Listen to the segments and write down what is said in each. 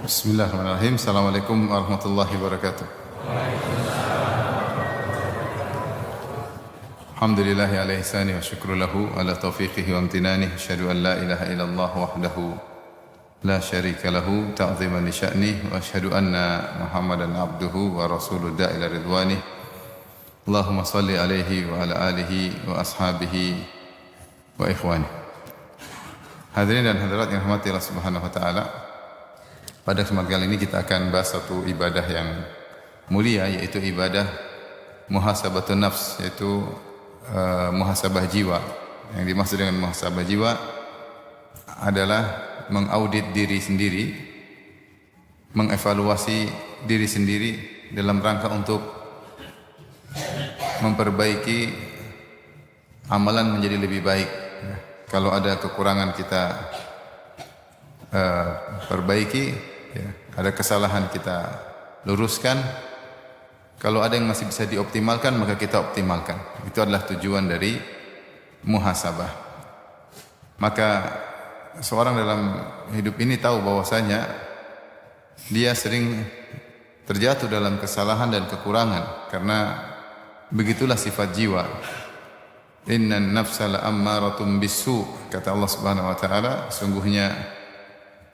Bismillahirrahmanirrahim. Assalamualaikum warahmatullahi wabarakatuh. Alhamdulillahi ala ihsani wa syukru lahu ala taufiqihi wa amtinani. Asyhadu an la ilaha illallah wahdahu la syarika lahu ta'ziman li sya'nih wa asyhadu anna Muhammadan abduhu wa rasuluhu da'ila ridwanih. Allahumma salli alaihi wa ala alihi wa ashabihi wa ikhwani. Hadirin dan hadirat yang rahmati Allah Subhanahu wa taala. Pada kesempatan kali ini kita akan bahas satu ibadah yang mulia, yaitu ibadah muhasabatun nafs, yaitu muhasabah jiwa. Yang dimaksud dengan muhasabah jiwa adalah mengaudit diri sendiri, mengevaluasi diri sendiri dalam rangka untuk memperbaiki amalan menjadi lebih baik. Kalau ada kekurangan kita perbaiki, ya, ada kesalahan kita luruskan. Kalau ada yang masih bisa dioptimalkan, maka kita optimalkan. Itu adalah tujuan dari muhasabah. Maka seorang dalam hidup ini tahu bahwasanya dia sering terjatuh dalam kesalahan dan kekurangan, karena begitulah sifat jiwa. Innan nafsa la'ammaratun bisu, kata Allah Subhanahu wa taala, sungguhnya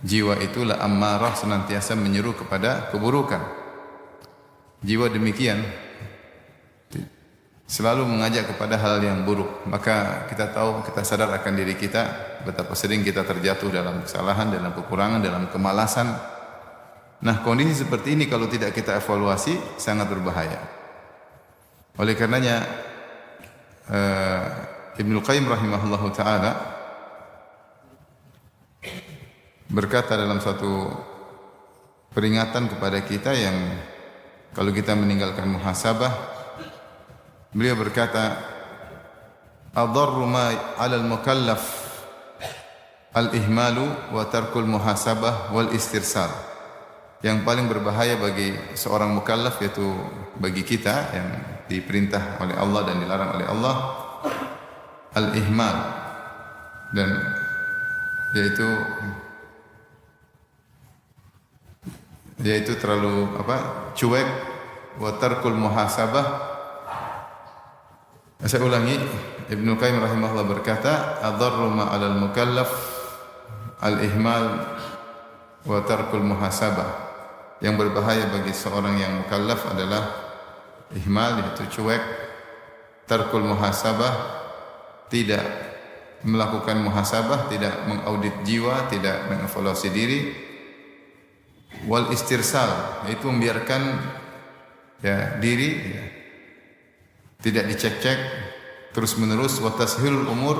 jiwa itulah ammarah, senantiasa menyeru kepada keburukan. Jiwa demikian selalu mengajak kepada hal yang buruk. Maka kita tahu, kita sadar akan diri kita betapa sering kita terjatuh dalam kesalahan, dalam kekurangan, dalam kemalasan. Nah, kondisi seperti ini kalau tidak kita evaluasi sangat berbahaya. Oleh karenanya Ibnu Qayyim rahimahullahu taala berkata dalam satu peringatan kepada kita yang kalau kita meninggalkan muhasabah, beliau berkata, "Adarru ma 'ala al-mukallaf al-ihmalu wa tarkul muhasabah wal istirsal." Yang paling berbahaya bagi seorang mukallaf, yaitu bagi kita yang diperintah oleh Allah dan dilarang oleh Allah, al-ihmal, dan yaitu terlalu cuek, wa tarkul muhasabah. Saya ulangi, Ibnu Qayyim rahimahullah berkata, adarru ma 'alal mukallaf al-ihmal wa tarkul muhasabah. Yang berbahaya bagi seorang yang mukallaf adalah ihmal, yaitu cuek, tarkul muhasabah, tidak melakukan muhasabah, tidak mengaudit jiwa, tidak mengevaluasi diri, wal istirsal, yaitu membiarkan diri tidak dicek-cek terus menerus, wa tashilul umur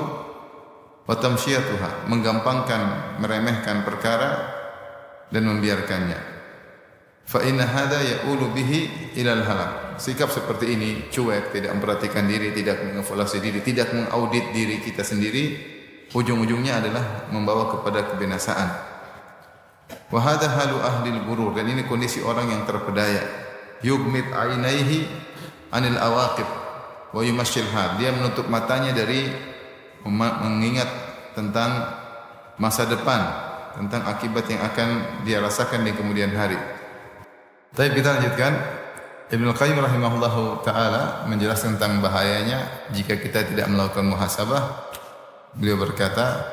wa tamsyiyatuha, menggampangkan, meremehkan perkara dan membiarkannya. Fa inna hadza ya'ulu bihi ilal halak. Sikap seperti ini, cuek, tidak memperhatikan diri, tidak mengevaluasi diri, tidak mengaudit diri kita sendiri, ujung-ujungnya adalah membawa kepada kebinasaan. Wa hadza halu ahlil gurur, dan ini kondisi orang yang terpedaya. Yugmit ainaihi anil awaqib wa yumashshil hal. Dia menutup matanya dari mengingat tentang masa depan, tentang akibat yang akan dia rasakan di kemudian hari. Tapi kita lanjutkan. Ibnu Qayyim rahimahullahu taala menjelaskan tentang bahayanya jika kita tidak melakukan muhasabah. Beliau berkata,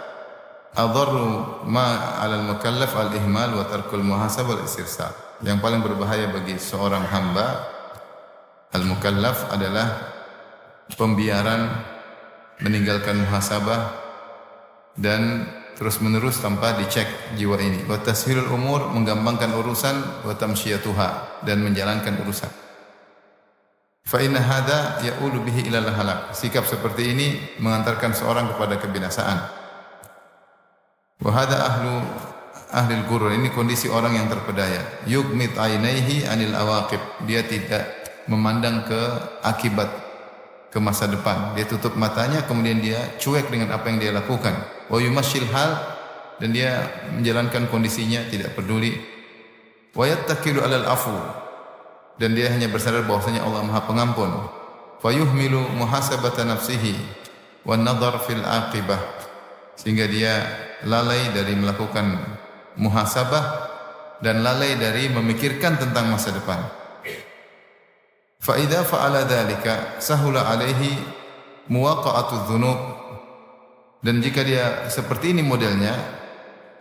adarru ma 'alal mukallaf al-ihmal wa tarkul muhasabah wal istirsal. Yang paling berbahaya bagi seorang hamba al-mukallaf adalah pembiaran, meninggalkan muhasabah dan terus-menerus tanpa dicek jiwa ini. Wa tashilul umur, menggampangkan urusan, wa tamsyiyatuha, dan menjalankan urusan. Fa inna hadza ya'ulu bihi ilal halak. Sikap seperti ini mengantarkan seorang kepada kebinasaan. Wa hadza ahlil gurur, ini kondisi orang yang terpedaya. Yugmit ainaihi anil awaqib, dia tidak memandang ke akibat, ke masa depan. Dia tutup matanya, kemudian dia cuek dengan apa yang dia lakukan. Wa yumashshil hal, dan dia menjalankan kondisinya, tidak peduli. Wa yattakilu 'alal afu, dan dia hanya bersandar bahwasanya Allah Maha Pengampun. Fa yuhmilu muhasabata nafsihi wan nadhar fil aqibah, sehingga dia lalai dari melakukan muhasabah dan lalai dari memikirkan tentang masa depan. Fa idza fa'ala dzalika sahula alaihi muwaqa'atu dzunub. Dan jika dia seperti ini modelnya,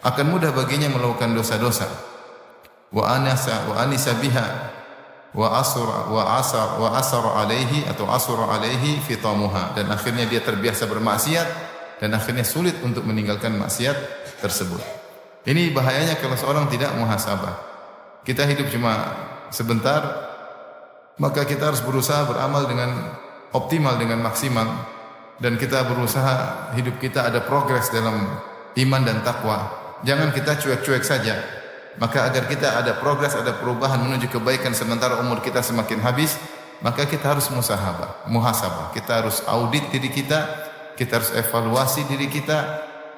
akan mudah baginya melakukan dosa-dosa. Wa anisa biha wa asara alaihi atau asara alaihi fitamuha, dan akhirnya dia terbiasa bermaksiat dan akhirnya sulit untuk meninggalkan maksiat tersebut. Ini bahayanya kalau seorang tidak muhasabah. Kita hidup cuma sebentar, maka kita harus berusaha beramal dengan optimal, dengan maksimal, dan kita berusaha hidup kita ada progres dalam iman dan takwa. Jangan kita cuek-cuek saja. Maka agar kita ada progres, ada perubahan menuju kebaikan sementara umur kita semakin habis, maka kita harus muhasabah. Kita harus audit diri kita, kita harus evaluasi diri kita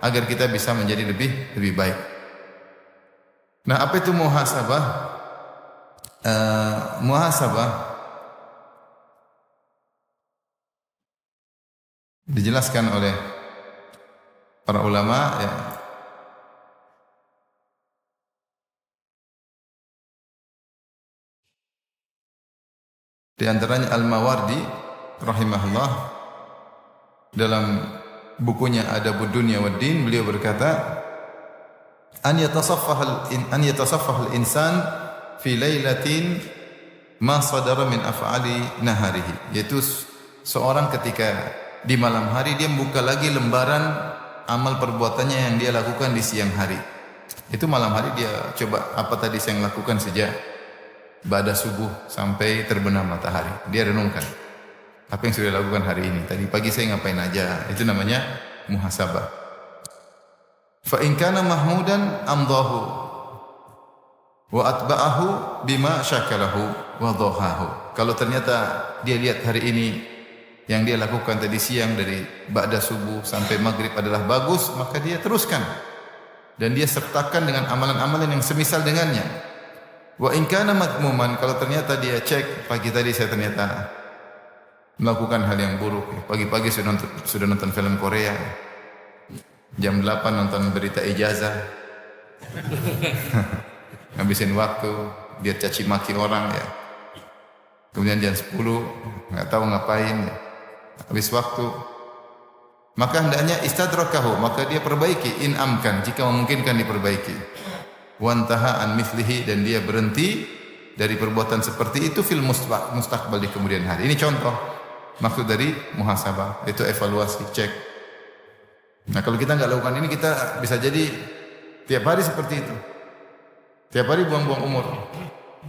agar kita bisa menjadi lebih baik. Nah, apa itu muhasabah? Muhasabah dijelaskan oleh para ulama, ya. Di antaranya Al-Mawardi rahimahullah dalam bukunya Adabud Dunya wad Din, beliau berkata, an yatasaffah al-insan fi lailatin ma sadara min af'ali naharihi, yaitu seorang ketika di malam hari dia membuka lagi lembaran amal perbuatannya yang dia lakukan di siang hari. Itu malam hari dia coba apa tadi saya lakukan sejak ba'da subuh sampai terbenam matahari. Dia renungkan apa yang sudah dilakukan hari ini. Tadi pagi saya ngapain aja. Itu namanya muhasabah. Fa in kana mahmudan amdahu wa atba'ahu bima syakalahu wa dhahahu. Kalau ternyata dia lihat hari ini yang dia lakukan tadi siang dari ba'da subuh sampai maghrib adalah bagus, maka dia teruskan dan dia sertakan dengan amalan-amalan yang semisal dengannya. Wa in kana madmuman, kalau ternyata dia cek pagi tadi saya ternyata melakukan hal yang buruk. Pagi-pagi sudah nonton film Korea. Jam 8 nonton berita ijazah. Ngabisin waktu, dia caci maki orang ya. Kemudian jam 10 enggak tahu ngapain ya. Habis waktu. Maka hendaknya istadrakahu, maka dia perbaiki in amkan, jika memungkinkan diperbaiki. Wantaha an mithlihi, dan dia berhenti dari perbuatan seperti itu fil mustaqbal, di kemudian hari. Ini contoh maksud dari muhasabah, itu evaluasi, cek. Nah, kalau kita enggak lakukan ini, kita bisa jadi tiap hari seperti itu. Tiap hari buang-buang umur.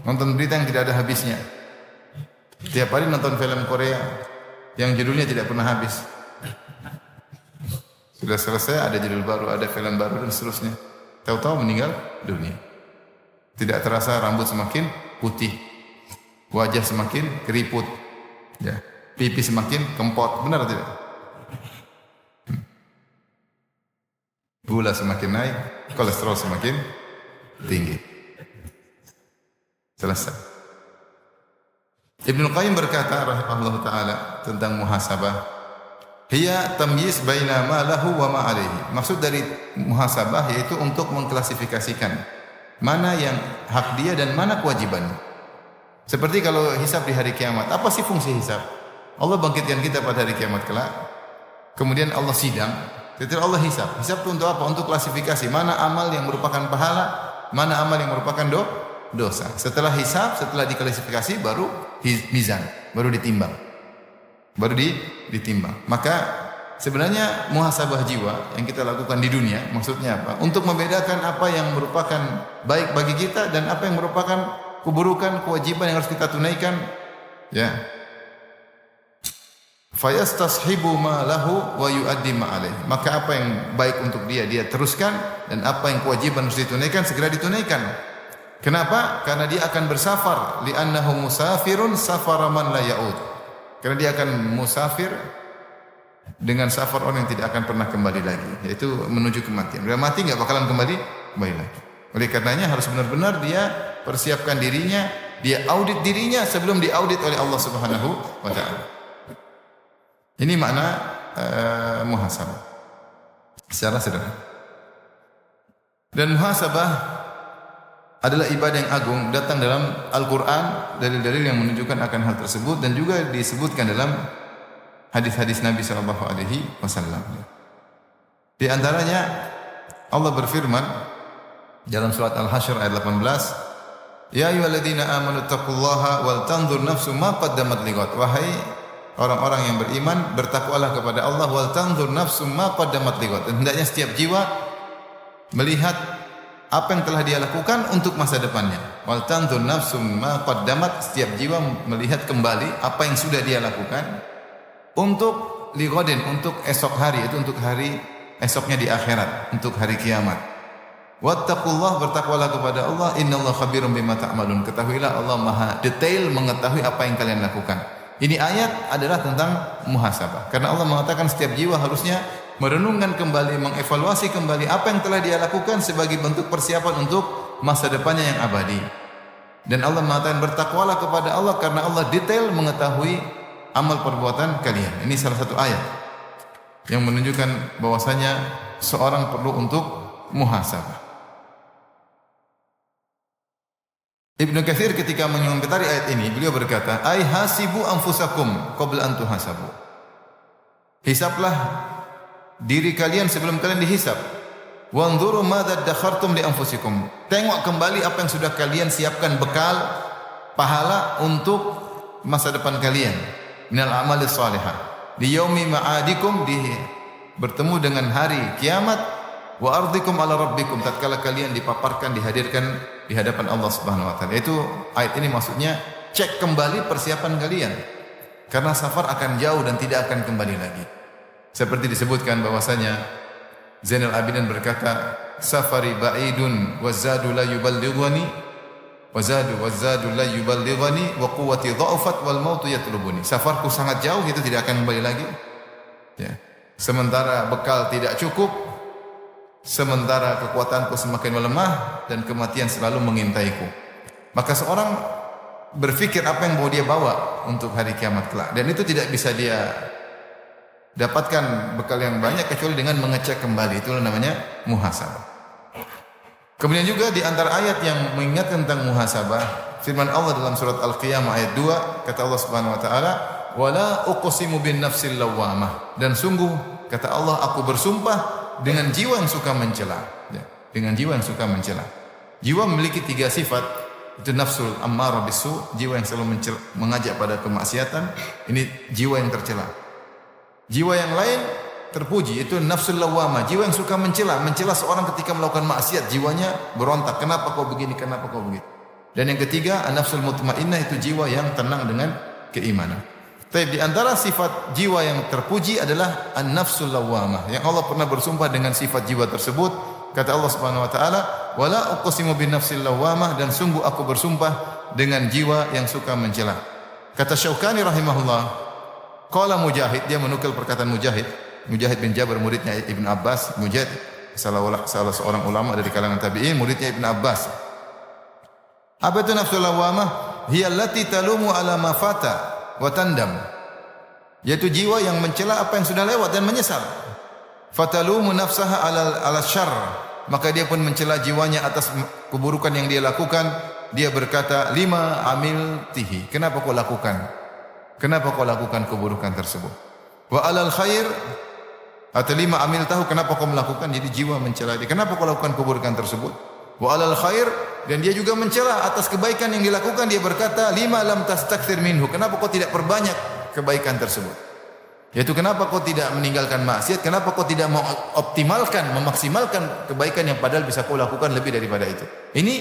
Nonton berita yang tidak ada habisnya. Tiap hari nonton film Korea yang judulnya tidak pernah habis. Sudah selesai ada judul baru, ada film baru dan seterusnya. Tahu-tahu meninggal dunia. Tidak terasa rambut semakin putih, wajah semakin keriput, ya, pipi semakin kempot. Benar tidak? Gula semakin naik, kolesterol semakin tinggi. Selesai. Ibnu Qayyim berkata rahimahullah taala tentang muhasabah, hiya tamyiz baina ma lahu wa ma alaihi. Maksud dari muhasabah yaitu untuk mengklasifikasikan mana yang hak dia dan mana kewajibannya. Seperti kalau hisab di hari kiamat, apa sih fungsi hisab? Allah bangkitkan kita pada hari kiamat kelak. Kemudian Allah sidang, setelah Allah hisab. Hisab itu untuk apa? Untuk klasifikasi mana amal yang merupakan pahala, mana amal yang merupakan dosa. Setelah hisab, setelah diklasifikasi baru mizan, baru ditimbang. Ditimbang. Maka sebenarnya muhasabah jiwa yang kita lakukan di dunia maksudnya apa? Untuk membedakan apa yang merupakan baik bagi kita dan apa yang merupakan keburukan, kewajiban yang harus kita tunaikan, ya. Fayastashibu ma lahu wa yuaddi ma alaihi. Maka apa yang baik untuk dia teruskan, dan apa yang kewajiban harus ditunaikan segera ditunaikan. Kenapa? Karena dia akan bersafar, li'annahu musafirun safara man la ya'ud. Karena dia akan musafir dengan safar orang yang tidak akan pernah kembali lagi, yaitu menuju kematian. Dia mati enggak bakalan kembali lagi. Oleh karenanya harus benar-benar dia persiapkan dirinya, dia audit dirinya sebelum diaudit oleh Allah Subhanahu wa taala. Ini makna muhasabah secara sederhana. Dan muhasabah adalah ibadah yang agung, datang dalam Al-Quran dalil-dalil yang menunjukkan akan hal tersebut dan juga disebutkan dalam hadis-hadis Nabi sallallahu alaihi wasallam. Di antaranya Allah berfirman dalam surat Al-Hasyr ayat 18, "Ya ayyuhalladzina amanu taqullaha wal tanzur nafsum ma qaddamat lighad." Wahai orang-orang yang beriman, bertakwalah kepada Allah, wal tanzur nafsum ma qaddamat lighad. Dan hendaknya setiap jiwa melihat apa yang telah dia lakukan untuk masa depannya. Wal tanzur nafsum ma qaddamat, setiap jiwa melihat kembali apa yang sudah dia lakukan untuk lighadin, untuk esok hari, itu untuk hari esoknya di akhirat, untuk hari kiamat. Wattaqullah, bertakwalah kepada Allah, innallaha khabirum bima ta'malun. Ketahuilah Allah Maha detail mengetahui apa yang kalian lakukan. Ini ayat adalah tentang muhasabah. Karena Allah mengatakan setiap jiwa harusnya merenungkan kembali, mengevaluasi kembali apa yang telah dia lakukan sebagai bentuk persiapan untuk masa depannya yang abadi. Dan Allah mengatakan bertakwalah kepada Allah karena Allah detail mengetahui amal perbuatan kalian. Ini salah satu ayat yang menunjukkan bahwasanya seorang perlu untuk muhasabah. Ibnu Katsir ketika mengomentari ayat ini, beliau berkata, "Ai hasibu anfusakum qabla an tuhasabu." Hisablah diri kalian sebelum kalian dihisab. Wanzuru madza dakhartum li anfusikum. Tengok kembali apa yang sudah kalian siapkan bekal pahala untuk masa depan kalian. Minal amali shalihah. Di yaumi ma'adikum, di bertemu dengan hari kiamat, wa ardikum ala rabbikum, tatkala kalian dipaparkan, dihadirkan di hadapan Allah Subhanahu wa taala. Itu ayat ini maksudnya cek kembali persiapan kalian. Karena safar akan jauh dan tidak akan kembali lagi. Seperti disebutkan bahwasanya Zainal Abidin berkata, "Safari ba'idun wa zadu la yuballighuni wazadu la yuballighani wa quwwati dha'afat wal mautu yatlubuni." Safarku sangat jauh, itu tidak akan kembali lagi. Ya. Sementara bekal tidak cukup, sementara kekuatanku semakin melemah dan kematian selalu mengintaiku. Maka seorang berpikir apa yang mau dia bawa untuk hari kiamat kelak, dan itu tidak bisa dia dapatkan bekal yang banyak kecuali dengan mengecek kembali. Itulah namanya muhasabah. Kemudian juga di antara ayat yang mengingatkan tentang muhasabah, firman Allah dalam surat Al-Qiyamah ayat 2, kata Allah Subhanahu wa taala, "Wala uqsimu bin nafsil lawwamah." Dan sungguh kata Allah, aku bersumpah dengan jiwa yang suka mencela. Ya, dengan jiwa yang suka mencela. Jiwa memiliki 3 sifat. Itu nafsul ammarah bisu, jiwa yang selalu mengajak pada kemaksiatan. Ini jiwa yang tercela. Jiwa yang lain terpuji, itu nafsul lawwamah, jiwa yang suka mencela seorang ketika melakukan maksiat, jiwanya berontak, kenapa kau begini, kenapa kau begitu. Dan yang ketiga, an-nafsul mutmainnah, itu jiwa yang tenang dengan keimanan. Tapi di antara sifat jiwa yang terpuji adalah an-nafsul lawwamah, yang Allah pernah bersumpah dengan sifat jiwa tersebut. Kata Allah Subhanahu wa taala, "Wala uqsimu bin nafsil lawwamah," dan sungguh aku bersumpah dengan jiwa yang suka mencela. Kata Syaukani rahimahullah, qala Mujahid, dia menukil perkataan Mujahid bin Jabir, muridnya Ibn Abbas. Mujahid salah seorang ulama dari kalangan tabi'in, muridnya Ibn Abbas. Apa itu nafsul lawwamah? Hiya allati talumu ala ma fata wa tandam. Yaitu jiwa yang mencela apa yang sudah lewat dan menyesal. Fatalumu nafsaha ala syarr. Maka dia pun mencela jiwanya atas keburukan yang dia lakukan. Dia berkata, "Lima amiltihi." Kenapa kau lakukan? Kenapa kau lakukan keburukan tersebut? Wa alal khair, atau lima amil tahu, kenapa kau melakukan. Jadi jiwa mencela dia, kenapa kau lakukan keburukan tersebut. Wa alal khair, dan dia juga mencela atas kebaikan yang dilakukan. Dia berkata, lima lam tastakthir minhu, kenapa kau tidak perbanyak kebaikan tersebut. Yaitu kenapa kau tidak meninggalkan maksiat, kenapa kau tidak mengoptimalkan, memaksimalkan kebaikan yang padahal bisa kau lakukan lebih daripada itu. Ini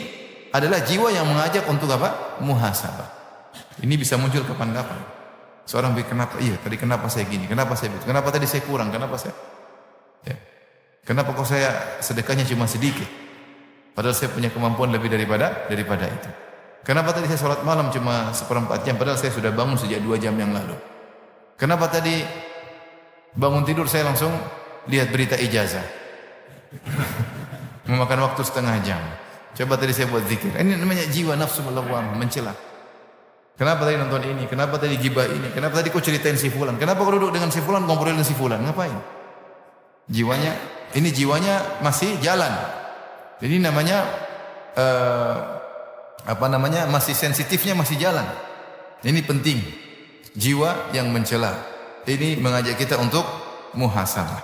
adalah jiwa yang mengajak untuk apa? Muhasabah. Ini bisa muncul kapan-kapan. Seorang pikir, kenapa? Iya, tadi kenapa saya gini? Kenapa saya begitu? Kenapa tadi saya kurang? Kenapa saya? Ya. Kenapa kok saya sedekahnya cuma sedikit? Padahal saya punya kemampuan lebih daripada itu. Kenapa tadi saya sholat malam cuma 1/4 jam? Padahal saya sudah bangun sejak 2 jam yang lalu. Kenapa tadi bangun tidur saya langsung lihat berita ijazah? Memakan waktu 1/2 jam. Coba tadi saya buat zikir. Ini namanya jiwa nafsu lawwamah, mencela. Kenapa tadi nonton ini? Kenapa tadi gibah ini? Kenapa tadi kau ceritain si fulan? Kenapa kau duduk dengan si fulan, ngobrolin si fulan? Ngapain? Jiwanya masih jalan. Jadi namanya masih sensitifnya masih jalan. Ini penting. Jiwa yang mencela. Ini mengajak kita untuk muhasabah.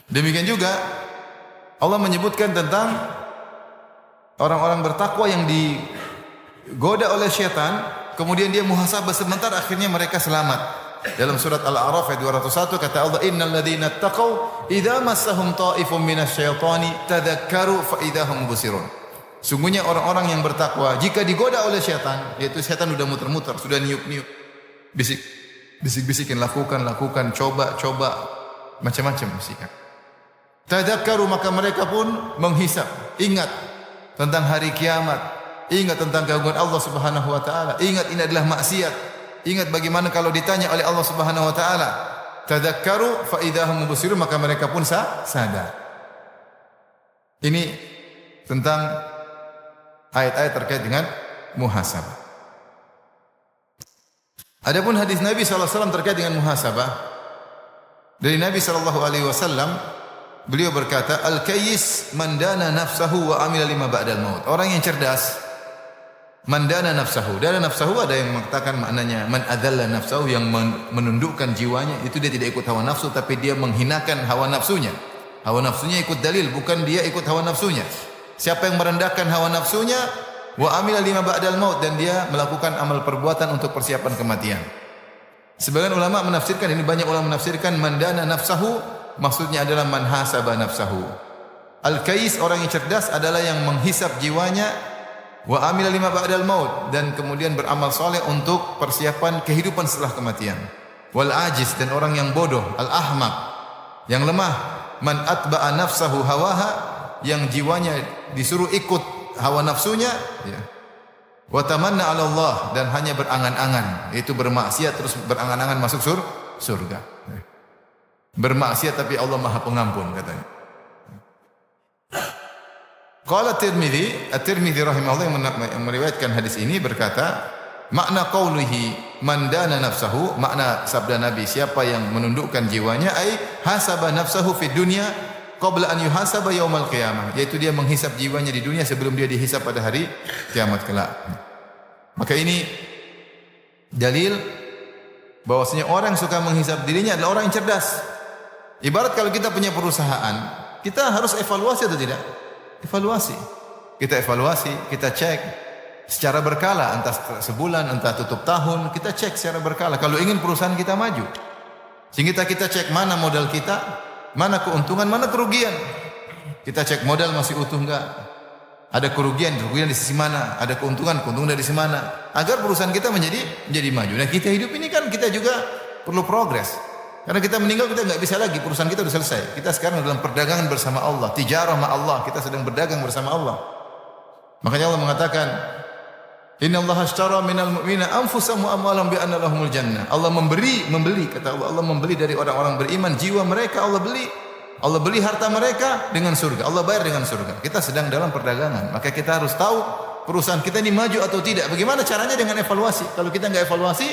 Demikian juga Allah menyebutkan tentang orang-orang bertakwa yang digoda oleh syaitan, kemudian dia muhasabah sebentar, akhirnya mereka selamat. Dalam surat Al-A'raf ayat 201 kata Allah, innal ladzina taqaw idza massahum ta'ifun minasyaitani tadzakkaru fa idzahum mubsirun. Sungguhnya orang-orang yang bertakwa jika digoda oleh syaitan, yaitu syaitan sudah muter-muter, sudah niup-niup, bisik-bisikin, lakukan, coba, macam-macam bisikan. Tadzakkaru, maka mereka pun menghisap, ingat tentang hari kiamat, ingat tentang keagungan Allah Subhanahu wa taala, ingat ini adalah maksiat, ingat bagaimana kalau ditanya oleh Allah Subhanahu wa taala. Tadzakkaru fa idzahum mubsirun, maka mereka pun sadar. Ini tentang ayat-ayat terkait dengan muhasabah. Adapun hadis Nabi SAW terkait dengan muhasabah, dari Nabi SAW, beliau berkata, al-kayyis man dana nafsahu wa amila lima ba'dal maut. Orang yang cerdas, man dana nafsahu. Dana nafsahu ada yang mengatakan maknanya man adzalla nafsahu, yang menundukkan jiwanya, itu dia tidak ikut hawa nafsu tapi dia menghinakan hawa nafsunya. Hawa nafsunya ikut dalil, bukan dia ikut hawa nafsunya. Siapa yang merendahkan hawa nafsunya, wa amila lima ba'dal maut, dan dia melakukan amal perbuatan untuk persiapan kematian. Sebagian ulama menafsirkan, ini banyak ulama menafsirkan, man dana nafsahu maksudnya adalah man hasaba nafsahu. Al-kais, orang yang cerdas, adalah yang menghisap jiwanya, wa amila lima ba'dal maut, dan kemudian beramal soleh untuk persiapan kehidupan setelah kematian. Wal ajiz, dan orang yang bodoh, al-ahmaq, yang lemah, man atba'a nafsahu hawaha, yang jiwanya disuruh ikut hawa nafsunya, ya. Wa tamanna 'ala Allah, dan hanya berangan-angan, yaitu bermaksiat terus berangan-angan masuk surga. Bermaksiat tapi Allah Maha Pengampun, katanya. Qala At-Tirmidzi rahimahullah, yang meriwayatkan hadis ini, berkata, makna qaulihi man dana nafsahu, makna sabda Nabi, siapa yang menundukkan jiwanya, ai hasaba nafsahu fid dunya qabla an yuhasaba yaumal qiyamah, yaitu dia menghisap jiwanya di dunia sebelum dia dihisap pada hari kiamat kelak. Maka ini dalil bahwasanya orang yang suka menghisap dirinya adalah orang yang cerdas. Ibarat kalau kita punya perusahaan, kita harus evaluasi atau tidak? Evaluasi. Kita evaluasi, kita cek secara berkala, entah sebulan, entah tutup tahun, kita cek secara berkala kalau ingin perusahaan kita maju. Sehingga kita cek mana modal kita, mana keuntungan, mana kerugian. Kita cek modal masih utuh enggak? Ada kerugian di sisi mana? Ada keuntungan dari sisi mana? Agar perusahaan kita menjadi maju. Nah, kita hidup ini kan kita juga perlu progres. Karena kita meninggal, kita enggak bisa lagi, perusahaan kita sudah selesai. Kita sekarang dalam perdagangan bersama Allah, tijarah ma Allah, kita sedang berdagang bersama Allah. Makanya Allah mengatakan, innallaha ashtara minal mu'minina anfusahum wa amwalahum bi anna lahumul jannah. Allah membeli, kata Allah, Allah membeli dari orang-orang beriman jiwa mereka, Allah beli harta mereka dengan surga. Allah bayar dengan surga. Kita sedang dalam perdagangan, maka kita harus tahu perusahaan kita ini maju atau tidak. Bagaimana caranya? Dengan evaluasi. Kalau kita enggak evaluasi,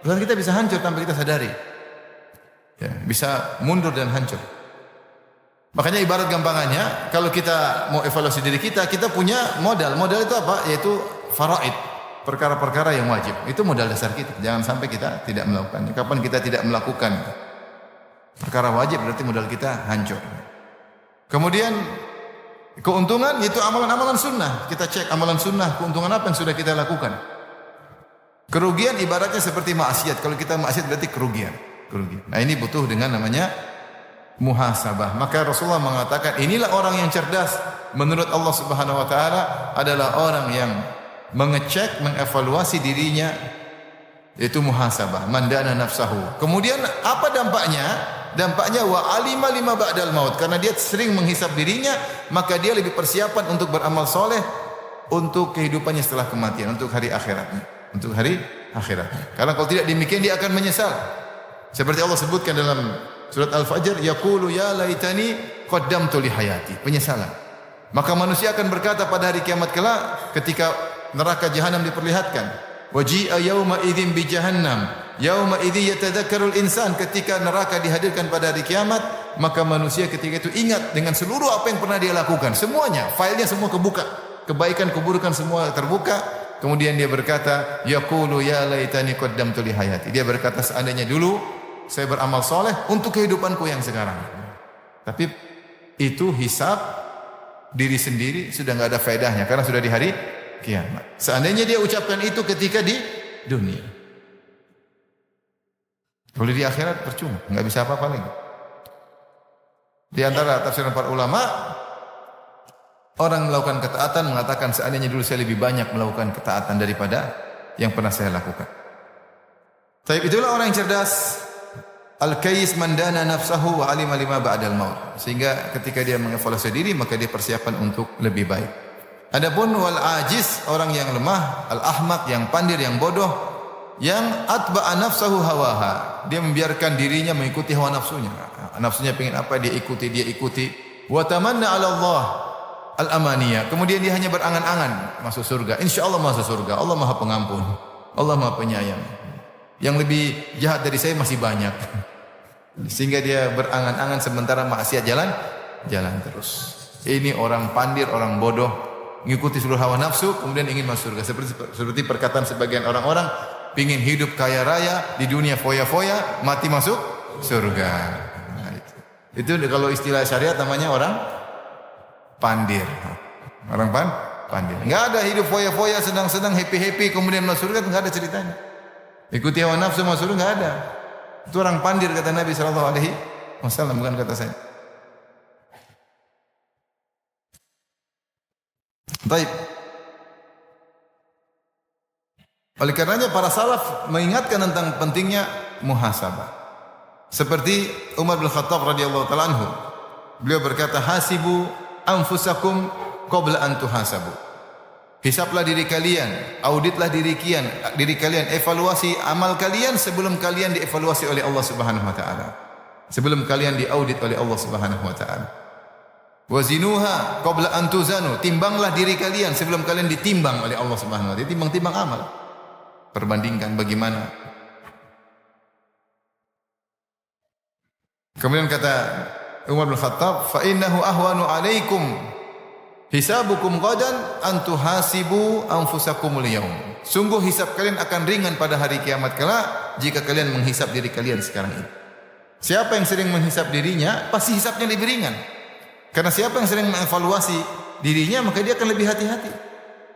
perusahaan kita bisa hancur tanpa kita sadari. Ya, bisa mundur dan hancur. Makanya ibarat gampangannya, kalau kita mau evaluasi diri kita, kita punya modal. Modal itu apa? Yaitu faraid, perkara-perkara yang wajib. Itu modal dasar kita. Jangan sampai kita tidak melakukannya. Kapan kita tidak melakukan perkara wajib, berarti modal kita hancur. Kemudian keuntungan, yaitu amalan-amalan sunnah. Kita cek amalan sunnah, keuntungan apa yang sudah kita lakukan. Kerugian ibaratnya seperti maksiat. Kalau kita maksiat berarti kerugian. Nah, ini butuh dengan namanya muhasabah. Maka Rasulullah mengatakan, inilah orang yang cerdas menurut Allah Subhanahu wa taala adalah orang yang mengecek, mengevaluasi dirinya, yaitu muhasabah, mandana nafsahu. Kemudian apa dampaknya? Dampaknya wa alima lima ba'dal maut. Karena dia sering menghisap dirinya, maka dia lebih persiapan untuk beramal soleh untuk kehidupannya setelah kematian, untuk hari akhiratnya. Karena kalau tidak demikian dia akan menyesal. Seperti Allah sebutkan dalam surat Al-Fajr, yaqulu ya laitani qaddamtu li hayati, penyesalan. Maka manusia akan berkata pada hari kiamat kelak ketika neraka jahanam diperlihatkan, waji'a yauma idzin bi jahannam yauma idzi yatadzakkarul insan, ketika neraka dihadirkan pada hari kiamat, maka manusia ketika itu ingat dengan seluruh apa yang pernah dia lakukan, semuanya, filenya semua kebuka. kebaikan, keburukan semua terbuka. Kemudian dia berkata, yaqulu ya laitani qaddamtu li hayati. Dia berkata, seandainya dulu saya beramal soleh untuk kehidupanku yang sekarang. Tapi itu hisab diri sendiri sudah enggak ada faedahnya karena sudah di hari kiamat. Seandainya dia ucapkan itu ketika di dunia, kalau di akhirat percuma, enggak bisa apa-apa lagi. Di antara tafsiran para ulama, orang melakukan ketaatan mengatakan seandainya dulu saya lebih banyak melakukan ketaatan daripada yang pernah saya lakukan. Tapi itulah orang yang cerdas. Al-Kais mandana nafsahu wa alima lima ba'dal maut. Sehingga ketika dia mengevaluasi diri maka dia persiapan untuk lebih baik. Adapun wal ajiz, orang yang lemah, al-ahmaq, yang pandir, yang bodoh, yang atba'a nafsahu hawaha, dia membiarkan dirinya mengikuti hawa nafsunya. Nafsunya pengen apa dia ikuti. Wa tamanna 'ala Allah al-amaniyah. Kemudian dia hanya berangan-angan masuk surga. Insyaallah masuk surga. Allah Maha Pengampun. Allah Maha Penyayang. Yang lebih jahat dari saya masih banyak. Sehingga dia berangan-angan sementara maksiat jalan terus. Ini orang pandir, orang bodoh, mengikuti seluruh hawa nafsu kemudian ingin masuk surga. Seperti perkataan sebagian orang-orang, pingin hidup kaya raya di dunia foya-foya, mati masuk surga. Nah, itu kalau istilah syariat namanya orang pandir. Orang pandir. Enggak ada hidup foya-foya, senang-senang, happy-happy kemudian masuk surga, enggak ada ceritanya. Ikuti hawa nafsu masuk surga enggak ada. Itu orang pandir kata Nabi sallallahu alaihi wasallam, bukan kata saya. Baik. Oleh karenanya para salaf mengingatkan tentang pentingnya muhasabah. Seperti Umar bin Khattab radhiyallahu taala anhu. Beliau berkata, "Hasibu anfusakum qabla an tuhasabu." Hisablah diri kalian, auditlah diri kalian, evaluasi amal kalian sebelum kalian dievaluasi oleh Allah Subhanahu wa taala. Sebelum kalian diaudit oleh Allah Subhanahu wa taala. Wazinuha qabla an tuzanu, timbanglah diri kalian sebelum kalian ditimbang oleh Allah Subhanahu wa taala. Timbang amal. Perbandingkan bagaimana. Kemudian kata Umar bin Khattab, fa innahu ahwanu alaikum hisabukum qadan an tuhasibu anfusakumul yaum. Sungguh hisab kalian akan ringan pada hari kiamat kelak jika kalian menghisab diri kalian sekarang ini. Siapa yang sering menghisab dirinya, pasti hisabnya lebih ringan. Karena siapa yang sering mengevaluasi dirinya, maka dia akan lebih hati-hati.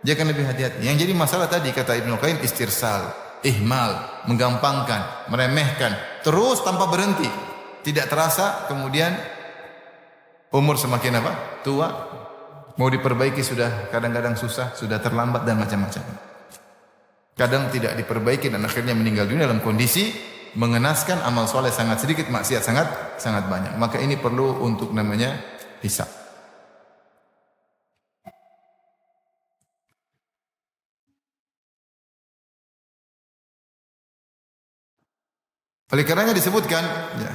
Dia akan lebih hati-hati. Yang jadi masalah tadi kata Ibnu Qayyim, istirsal, ihmal, menggampangkan, meremehkan, terus tanpa berhenti. Tidak terasa kemudian umur semakin apa? Tua. Mau diperbaiki sudah kadang-kadang susah, sudah terlambat dan macam-macam. Kadang tidak diperbaiki dan akhirnya meninggal dunia dalam kondisi mengenaskan, amal soleh sangat sedikit, maksiat sangat banyak. Maka ini perlu untuk namanya hisab. Oleh karenanya disebutkan ya,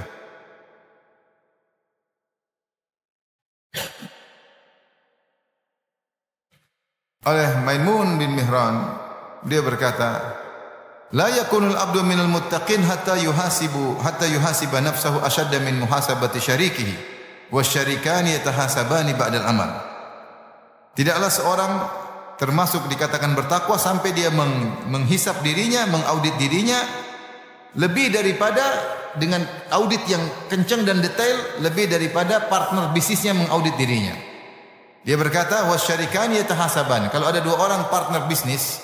oleh Maimun bin Mihran, dia berkata, la yakunul abdu minal muttaqin hatta yuhasiba nafsahu ashadda min muhasabati syarikihi wasyarikani yatahasabani ba'dal amal. Tidaklah seorang termasuk dikatakan bertakwa sampai dia menghisap dirinya, mengaudit dirinya lebih daripada dengan audit yang kencang dan detail, lebih daripada partner bisnisnya mengaudit dirinya. Dia berkata, wasyarikani yatahasaban. Kalau ada dua orang partner bisnis,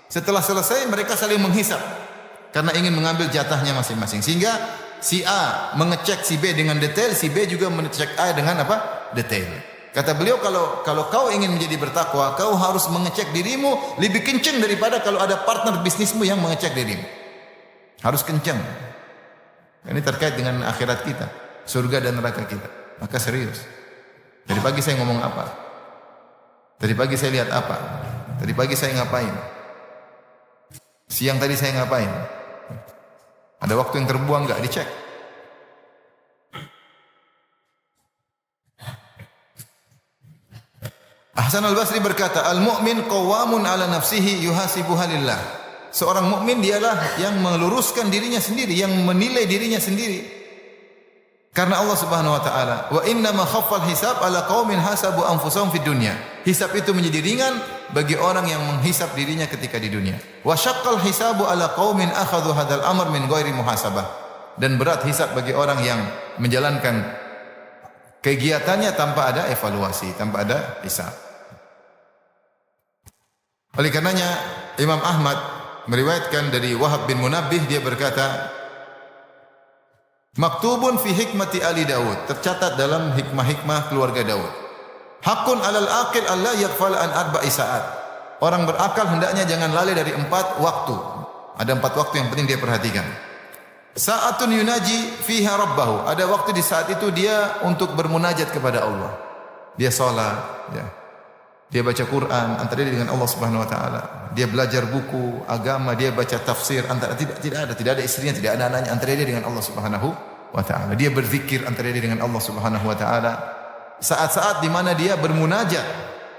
setelah selesai mereka saling menghisap karena ingin mengambil jatahnya masing-masing. Sehingga si A mengecek si B dengan detail, si B juga mengecek A dengan apa? Detail. Kata beliau, kalau kau ingin menjadi bertakwa, kau harus mengecek dirimu lebih kencang daripada kalau ada partner bisnismu yang mengecek dirimu. Harus kencang. Ini terkait dengan akhirat kita, surga dan neraka kita. Maka serius. Tadi pagi saya ngomong apa? Tadi pagi saya lihat apa? Tadi pagi saya ngapain? Siang tadi saya ngapain? Ada waktu yang terbuang enggak? Dicek. Hasan al-Basri berkata, al-mu'min qawwamun 'ala nafsihi yuhasibuha lillah. Seorang mukmin dialah yang meluruskan dirinya sendiri, yang menilai dirinya sendiri. Karena Allah Subhanahu wa taala, wa inna ma khaffal hisab ala qaumin hasabu anfusahum fid dunya. Hisab itu menjadi ringan bagi orang yang menghisab dirinya ketika di dunia. Wa syaqqal hisabu ala qaumin akhadhu hadzal amr min ghairi muhasabah. Dan berat hisab bagi orang yang menjalankan kegiatannya tanpa ada evaluasi, tanpa ada hisab. Oleh karenanya Imam Ahmad meriwayatkan dari Wahab bin Munabbih, dia berkata, maktubun fi hikmati ali Daud, tercatat dalam hikmah-hikmah keluarga Daud. Hakun alal aqil alla yaghfal an arba'i saat. Orang berakal hendaknya jangan lalai dari 4 waktu. Ada 4 waktu yang penting dia perhatikan. Sa'atun yunaji fiha rabbahu. Ada waktu di saat itu dia untuk bermunajat kepada Allah. Dia salat, ya. Dia baca Quran antara dia dengan Allah Subhanahu wa taala. Dia belajar buku agama, dia baca tafsir, antara tidak ada istrinya, tidak ada anaknya, antara dia dengan Allah Subhanahu wa taala. Dia berzikir antara dia dengan Allah Subhanahu wa taala. Saat-saat di mana dia bermunajat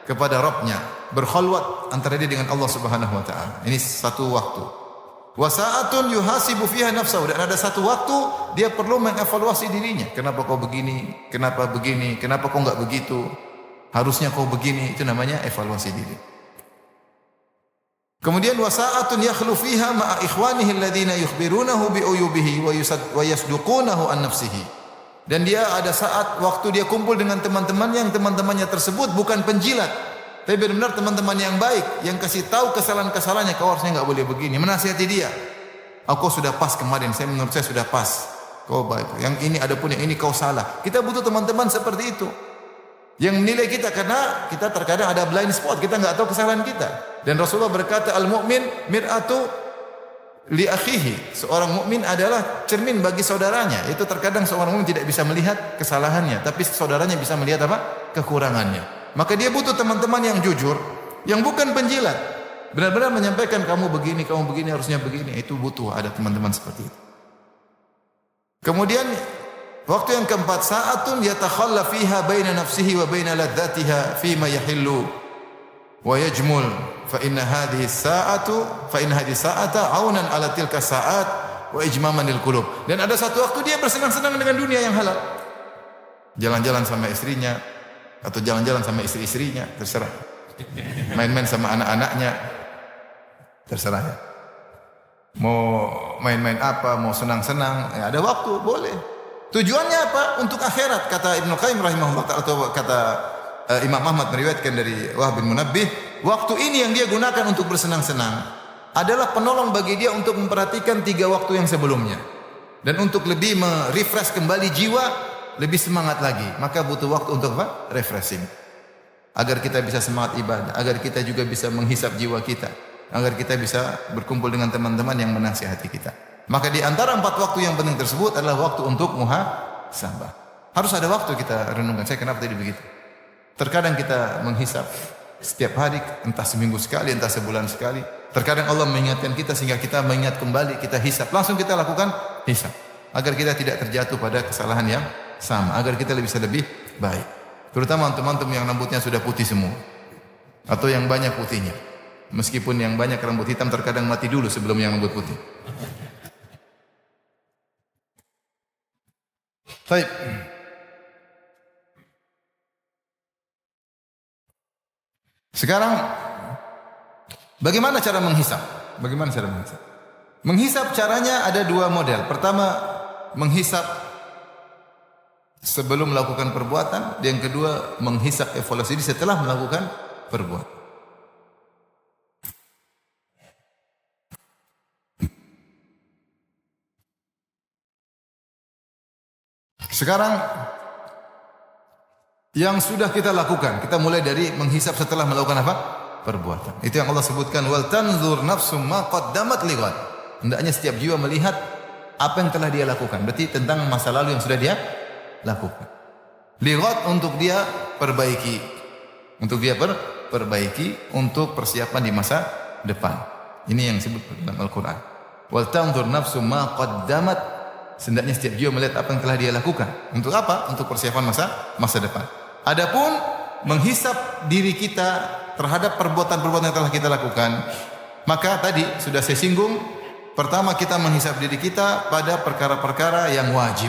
kepada Rabbnya, berkhalwat antara dia dengan Allah Subhanahu wa taala. Ini satu waktu. Wa sa'atun yuhasibu fiha nafsahu, dan ada satu waktu dia perlu mengevaluasi dirinya. Kenapa kau begini? Kenapa begini? Kenapa kau enggak begitu? Harusnya kau begini. Itu namanya evaluasi diri. Kemudian wasa'atun yakhlu fiha ma'a ikhwanihi alladhina yukhbirunahu bi uyubihi wa yasduqunahu an nafsihi. Dan dia ada saat waktu dia kumpul dengan teman-temannya, yang teman-temannya tersebut bukan penjilat, tapi benar-benar teman-teman yang baik, yang kasih tahu kesalahan-kesalahannya, kau harusnya enggak boleh begini, menasihati dia. Kau sudah pas kemarin, menurut saya sudah pas. Kau baik. Yang ini adapun yang ini kau salah. Kita butuh teman-teman seperti itu, yang menilai kita, karena kita terkadang ada blind spot, kita enggak tahu kesalahan kita. Dan Rasulullah berkata, al-mu'min mir'atu li akhihi. Seorang mukmin adalah cermin bagi saudaranya. Itu terkadang seorang mukmin tidak bisa melihat kesalahannya, tapi saudaranya bisa melihat apa? Kekurangannya. Maka dia butuh teman-teman yang jujur, yang bukan penjilat. Benar-benar menyampaikan kamu begini, harusnya begini. Itu butuh ada teman-teman seperti itu. Kemudian waktu yang keempat, sa'atun yatakhalla fiha baina nafsihi wa baina ladzatiha fima yahillu wa yajmul fa inna hadhihi sa'ata aunan ala tilka sa'at wa ijmamanil qulub. Dan ada satu waktu dia bersenang-senang dengan dunia yang halal. Jalan-jalan sama istrinya atau jalan-jalan sama istri-istrinya, terserah. Main-main sama anak-anaknya, terserah ya. Mau main-main apa, mau senang-senang, ya ada waktu, boleh. Tujuannya apa? Untuk akhirat, kata Ibnu Qayyim rahimahullah, atau kata Imam Ahmad meriwayatkan dari Wahab bin Munabbih, waktu ini yang dia gunakan untuk bersenang-senang adalah penolong bagi dia untuk memperhatikan 3 waktu yang sebelumnya, dan untuk lebih merefresh kembali jiwa, lebih semangat lagi. Maka butuh waktu untuk apa? Refreshing, agar kita bisa semangat ibadah, agar kita juga bisa menghisap jiwa kita, agar kita bisa berkumpul dengan teman-teman yang menasihati kita. Maka di antara 4 waktu yang penting tersebut adalah waktu untuk muhasabah. Harus ada waktu kita renungkan. Saya kenapa tadi begitu? Terkadang kita menghisap setiap hari, entah seminggu sekali, entah sebulan sekali. Terkadang Allah mengingatkan kita sehingga kita mengingat kembali, kita hisap. Langsung kita lakukan hisap, agar kita tidak terjatuh pada kesalahan yang sama, agar kita bisa lebih baik. Terutama antum-antum yang rambutnya sudah putih semua, atau yang banyak putihnya. Meskipun yang banyak rambut hitam terkadang mati dulu sebelum yang rambut putih. Baik. Sekarang bagaimana cara menghisap? Bagaimana cara menghisap? Menghisap caranya ada 2 model. Pertama, menghisap sebelum melakukan perbuatan, dan yang kedua menghisap evaluasi setelah melakukan perbuatan. Sekarang yang sudah kita lakukan, kita mulai dari menghisap setelah melakukan apa? Perbuatan. Itu yang Allah sebutkan, wal tanzur nafsum ma qaddamat lighad. Hendaknya setiap jiwa melihat apa yang telah dia lakukan. Berarti tentang masa lalu yang sudah dia lakukan. Lighad untuk dia perbaiki. Untuk dia perbaiki untuk persiapan di masa depan. Ini yang disebut dalam Al-Qur'an. Wal tanzur nafsum ma qaddamat. Hendaknya setiap jiwa melihat apa yang telah dia lakukan. Untuk apa? Untuk persiapan masa depan. Adapun menghisap diri kita terhadap perbuatan-perbuatan yang telah kita lakukan, maka tadi sudah saya singgung, pertama kita menghisap diri kita pada perkara-perkara yang wajib.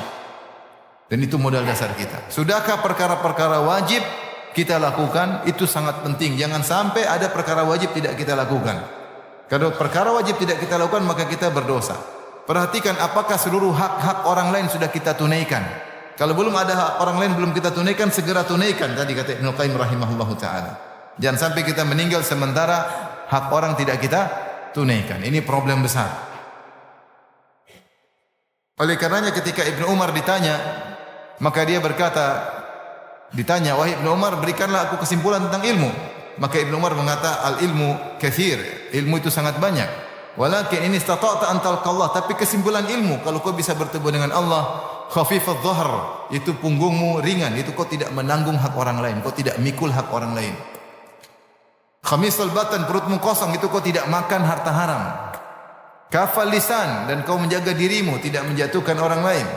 Dan itu modal dasar kita. Sudahkah perkara-perkara wajib kita lakukan? Itu sangat penting. Jangan sampai ada perkara wajib tidak kita lakukan. Kalau perkara wajib tidak kita lakukan, maka kita berdosa. Perhatikan apakah seluruh hak-hak orang lain sudah kita tunaikan. Kalau belum ada hak orang lain belum kita tunaikan, segera tunaikan. Tadi kata Ibnu Qayyim rahimahullahu taala. Jangan sampai kita meninggal sementara hak orang tidak kita tunaikan. Ini problem besar. Oleh karenanya ketika Ibnu Umar ditanya, maka dia berkata, ditanya, wahai Ibnu Umar, berikanlah aku kesimpulan tentang ilmu. Maka Ibnu Umar mengata, al ilmu kathir, ilmu itu sangat banyak. Walakin ini istata'ta an talqallah, tapi kesimpulan ilmu, kalau kau bisa bertemu dengan Allah, khafifadh dhahr, itu punggungmu ringan, itu kau tidak menanggung hak orang lain, kau tidak mikul hak orang lain. Khamisul batan, perutmu kosong, itu kau tidak makan harta haram. Kafal lisan, dan kau menjaga dirimu, tidak menjatuhkan orang lain.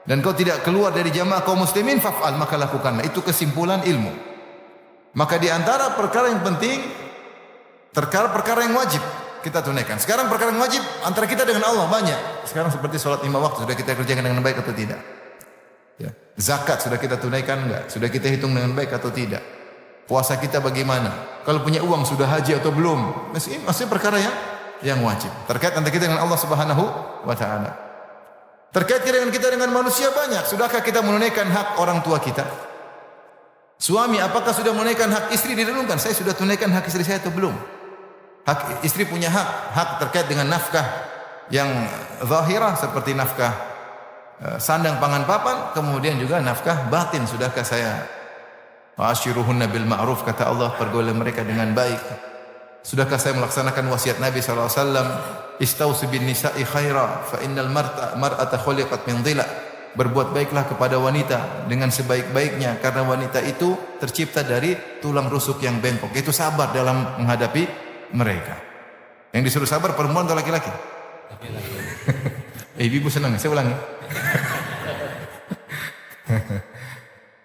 Dan kau tidak keluar dari jamaah kaum muslimin, faf'al, maka lakukanlah. Itu kesimpulan ilmu. Maka di antara perkara yang penting, perkara yang wajib kita tunaikan. Sekarang perkara yang wajib antara kita dengan Allah banyak. Sekarang seperti sholat 5 waktu, sudah kita kerjakan dengan baik atau tidak? Ya. Zakat sudah kita tunaikan enggak? Sudah kita hitung dengan baik atau tidak? Puasa kita bagaimana? Kalau punya uang sudah haji atau belum? Masih perkara yang wajib. Terkait antara kita dengan Allah Subhanahu wa taala. Terkait dengan kita dengan manusia banyak. Sudahkah kita menunaikan hak orang tua kita? Suami, apakah sudah menunaikan hak istri? Direnungkan, saya sudah tunaikan hak istri saya atau belum? Hak istri punya hak terkait dengan nafkah yang zahirah seperti nafkah sandang pangan papan, kemudian juga nafkah batin. Sudahkah saya ashiruhunna bil ma'ruf, kata Allah, pergaulan mereka dengan baik. Sudahkah saya melaksanakan wasiat Nabi SAW, istausi bin nisa'i khaira fa innal mar'ata khuliqat min dhila, berbuat baiklah kepada wanita dengan sebaik-baiknya, karena wanita itu tercipta dari tulang rusuk yang bengkok. Itu sabar dalam menghadapi mereka. Yang disuruh sabar perempuan atau laki-laki? Ibu senang, saya ulangi.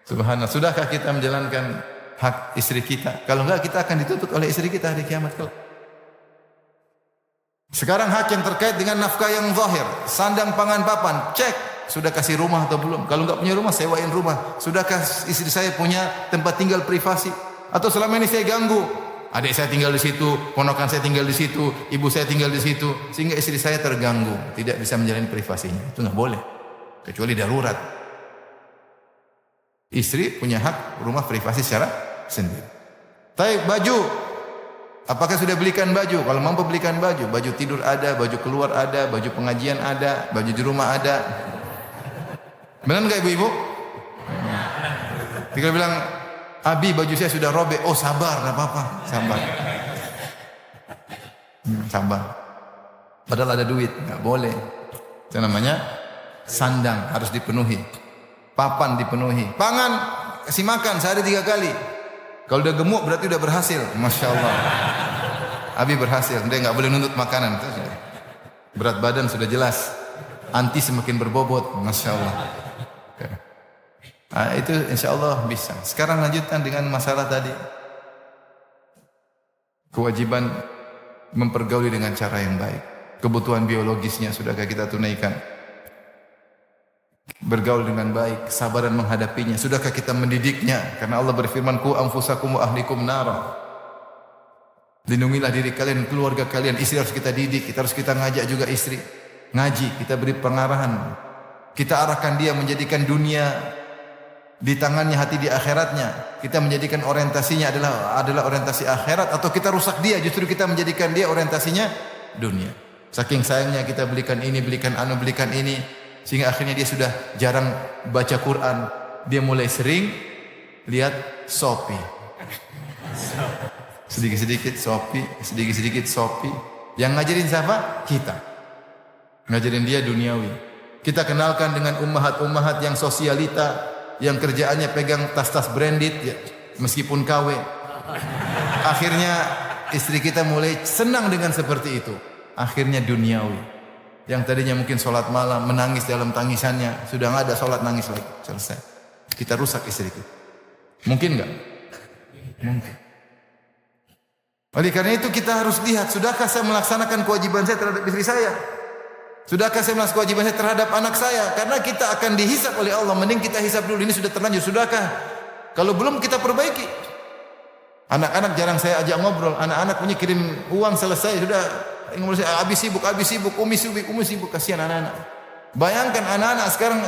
Subhanallah. Sudahkah kita menjalankan hak istri kita? Kalau enggak, kita akan dituntut oleh istri kita hari kiamat kelak. Sekarang hak yang terkait dengan nafkah yang zahir, sandang pangan papan, cek sudah kasih rumah atau belum. Kalau enggak punya rumah, sewain rumah. Sudahkah istri saya punya tempat tinggal privasi? Atau selama ini saya ganggu, adik saya tinggal di situ, ponakan saya tinggal di situ, ibu saya tinggal di situ, sehingga istri saya terganggu, tidak bisa menjalani privasinya. Itu enggak boleh, kecuali darurat. Istri punya hak rumah privasi secara sendiri. Taib, baju, apakah sudah belikan baju? Kalau mampu belikan baju, baju tidur ada, baju keluar ada, baju pengajian ada, baju di rumah ada. Benar enggak ibu-ibu? Tinggal bilang, Abi baju saya sudah robek. Oh sabar, enggak apa-apa, sabar. Sabar. Padahal ada duit, enggak boleh. Itu namanya sandang harus dipenuhi. Papan dipenuhi. Pangan kasih makan sehari 3 kali. Kalau udah gemuk berarti udah berhasil. Masya Allah. Abi berhasil. Dia nggak boleh nuntut makanan. Berat badan sudah jelas. Anti semakin berbobot. Masya Allah. Nah, itu insya Allah bisa. Sekarang lanjutkan dengan masalah tadi. Kewajiban mempergauli dengan cara yang baik. Kebutuhan biologisnya sudahkah kita tunaikan? Bergaul dengan baik, sabaran menghadapinya. Sudahkah kita mendidiknya? Karena Allah berfirman, "Qu anfusakum wa ahlikum nara." Lindungilah diri kalian, keluarga kalian. Istri harus kita didik, kita harus kita ngajak juga istri. Ngaji, kita beri pengarahan. Kita arahkan dia menjadikan dunia di tangannya, hati di akhiratnya. Kita menjadikan orientasinya adalah orientasi akhirat, atau kita rusak dia, justru kita menjadikan dia orientasinya dunia. Saking sayangnya kita belikan ini, belikan anu, belikan ini, sehingga akhirnya dia sudah jarang baca Quran. Dia mulai sering lihat Shopee. Sedikit-sedikit Shopee, sedikit-sedikit Shopee. Yang ngajarin siapa? Kita. Ngajarin dia duniawi. Kita kenalkan dengan ummahat-ummahat yang sosialita, yang kerjaannya pegang tas-tas branded, ya, meskipun KW. Akhirnya istri kita mulai senang dengan seperti itu. Akhirnya duniawi. Yang tadinya mungkin sholat malam, menangis dalam tangisannya, sudah nggak ada sholat, nangis lagi, selesai. Kita rusak istri kita. Mungkin nggak? Mungkin. Oleh karena itu kita harus lihat, sudahkah saya melaksanakan kewajiban saya terhadap istri saya? Sudahkah saya melunasi kewajiban saya terhadap anak saya? Karena kita akan dihisap oleh Allah. Mending kita hisap dulu. Ini sudah terlanjur. Sudahkah? Kalau belum kita perbaiki. Anak-anak jarang saya ajak ngobrol. Anak-anak punya kirim uang selesai. Sudah. Habis sibuk. Umi sibuk. Kasihan anak-anak. Bayangkan anak-anak sekarang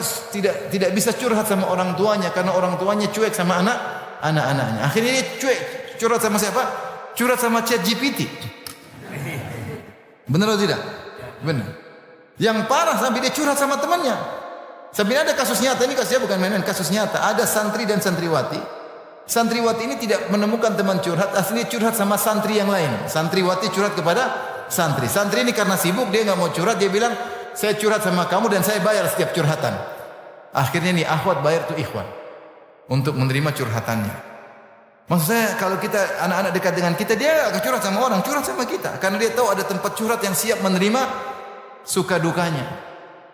tidak bisa curhat sama orang tuanya. Karena orang tuanya cuek sama anak-anaknya. Akhirnya dia cuek. Curhat sama siapa? Curhat sama ChatGPT. Benar atau tidak? Benar. Yang parah sampai dia curhat sama temannya. Sampai ada kasus nyata, ini kasusnya bukan mainan, kasus nyata. Ada santri dan santriwati. Santriwati ini tidak menemukan teman curhat, aslinya curhat sama santri yang lain. Santriwati curhat kepada santri. Santri ini karena sibuk dia nggak mau curhat, dia bilang, saya curhat sama kamu dan saya bayar setiap curhatan. Akhirnya nih akhwat bayar tuh ikhwan untuk menerima curhatannya. Maksud saya kalau kita anak-anak dekat dengan kita, dia nggak curhat sama orang, curhat sama kita. Karena dia tahu ada tempat curhat yang siap menerima suka dukanya.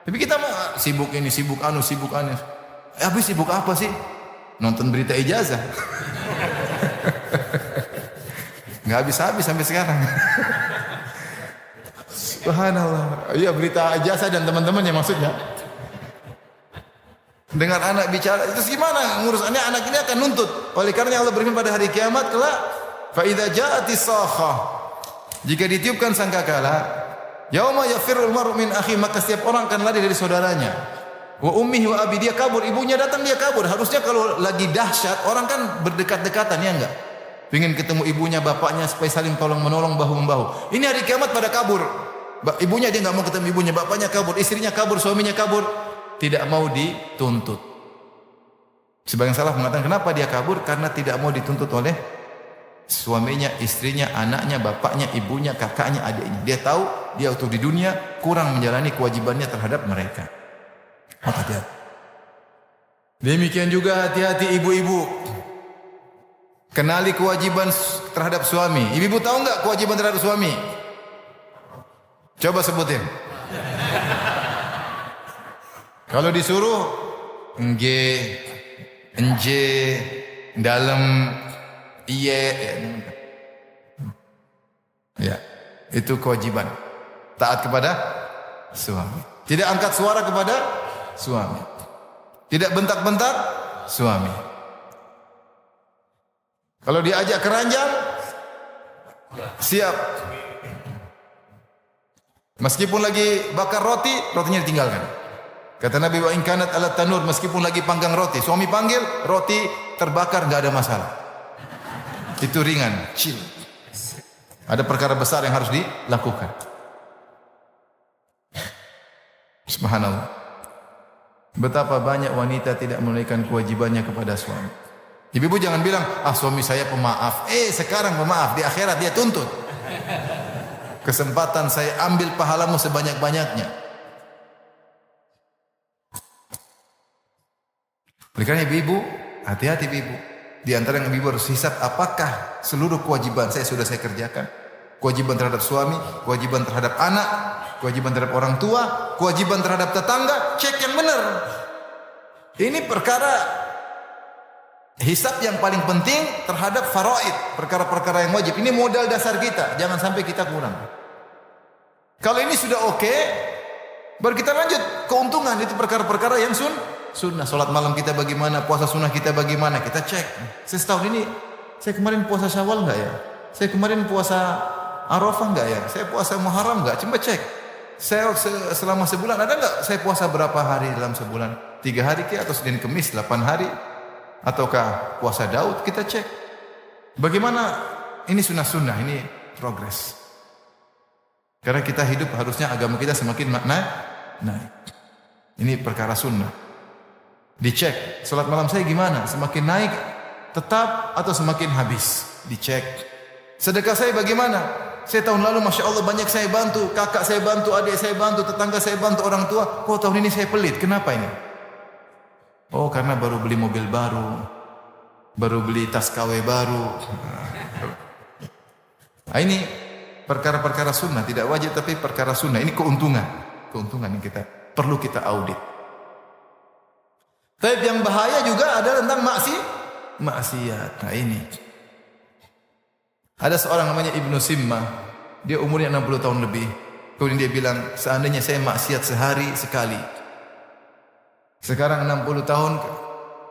Tapi kita mah sibuk ini, sibuk anu. Habis sibuk apa sih? Nonton berita ijazah. Nggak habis-habis sampai sekarang. Subhanallah. Iya, berita ijazah dan teman-temannya maksudnya. Dengar anak bicara, itu gimana ngurusannya? Anak ini akan nuntut. Oleh karena Allah berfirman pada hari kiamat kelak, fa idza ja'atis sakhah. Jika ditiupkan sangkakala, yauma yafirrul mar'u min akhi, maka setiap orang akan lari dari saudaranya. Wa ummihi wa abi, dia kabur, ibunya datang dia kabur. Harusnya kalau lagi dahsyat orang kan berdekat-dekatan, ya enggak? Pengen ketemu ibunya, bapaknya supaya saling tolong menolong bahu membahu. Ini hari kiamat pada kabur. Ibunya dia enggak mau ketemu ibunya, bapaknya kabur, istrinya kabur, suaminya kabur, tidak mau dituntut. Sebagian salaf mengatakan kenapa dia kabur? Karena tidak mau dituntut oleh suaminya, istrinya, anaknya, bapaknya, ibunya, kakaknya, adiknya. Dia tahu dia waktu di dunia kurang menjalani kewajibannya terhadap mereka. Hati-hati. Demikian juga hati-hati ibu-ibu. Kenali kewajiban terhadap suami. Ibu-ibu tahu enggak kewajiban terhadap suami? Coba sebutin. Kalau disuruh enje, dalam, iya, ya, itu kewajiban. Taat kepada suami. Tidak angkat suara kepada suami. Tidak bentak-bentak suami. Kalau diajak keranjang, siap. Meskipun lagi bakar roti, rotinya ditinggalkan. Kata Nabi, wa in kanat ala tanur, meskipun lagi panggang roti, suami panggil, roti terbakar, enggak ada masalah. Itu ringan, chill. Ada perkara besar yang harus dilakukan. Subhanallah. Betapa banyak wanita tidak menunaikan kewajibannya kepada suami. Ibu-ibu jangan bilang, suami saya pemaaf. Sekarang pemaaf, di akhirat dia tuntut. Kesempatan saya ambil pahalamu sebanyak-banyaknya. Oleh karena ibu-ibu, hati-hati ibu. Di antara yang ibu harus hisab, apakah seluruh kewajiban saya sudah saya kerjakan? Kewajiban terhadap suami, kewajiban terhadap anak, kewajiban terhadap orang tua, kewajiban terhadap tetangga, cek yang benar. Ini perkara hisab yang paling penting terhadap faraid, perkara-perkara yang wajib. Ini modal dasar kita, jangan sampai kita kurang. Kalau ini sudah oke, baru kita lanjut keuntungan. Itu perkara-perkara yang sunnah. Salat malam kita bagaimana, puasa sunnah kita bagaimana, kita cek. Saya setahun ini, saya kemarin puasa Syawal enggak ya? Saya kemarin puasa Arafah enggak ya? Saya puasa Muharram enggak? Coba cek. Saya selama sebulan ada enggak? Saya puasa berapa hari dalam sebulan? 3 hari ke atau Senin Kemis 8 hari? Ataukah puasa Daud? Kita cek. Bagaimana ini sunnah-sunnah, ini progres. Karena kita hidup harusnya agama kita semakin naik. Ini perkara sunnah. Dicek, salat malam saya gimana? Semakin naik tetap atau semakin habis? Dicek. Sedekah saya bagaimana? Saya tahun lalu Masya Allah banyak saya bantu, kakak saya bantu, adik saya bantu, tetangga saya bantu, orang tua. Kok tahun ini saya pelit? Kenapa ini? Oh, karena baru beli mobil baru, baru beli tas KW baru. Nah, ini perkara-perkara sunnah, tidak wajib tapi perkara sunnah. Ini keuntungan yang kita perlu kita audit. Tapi yang bahaya juga ada tentang maksiat. Nah ini. Ada seorang namanya Ibnu Simmah. Dia umurnya 60 tahun lebih. Kemudian dia bilang, seandainya saya maksiat sehari sekali. Sekarang 60 tahun,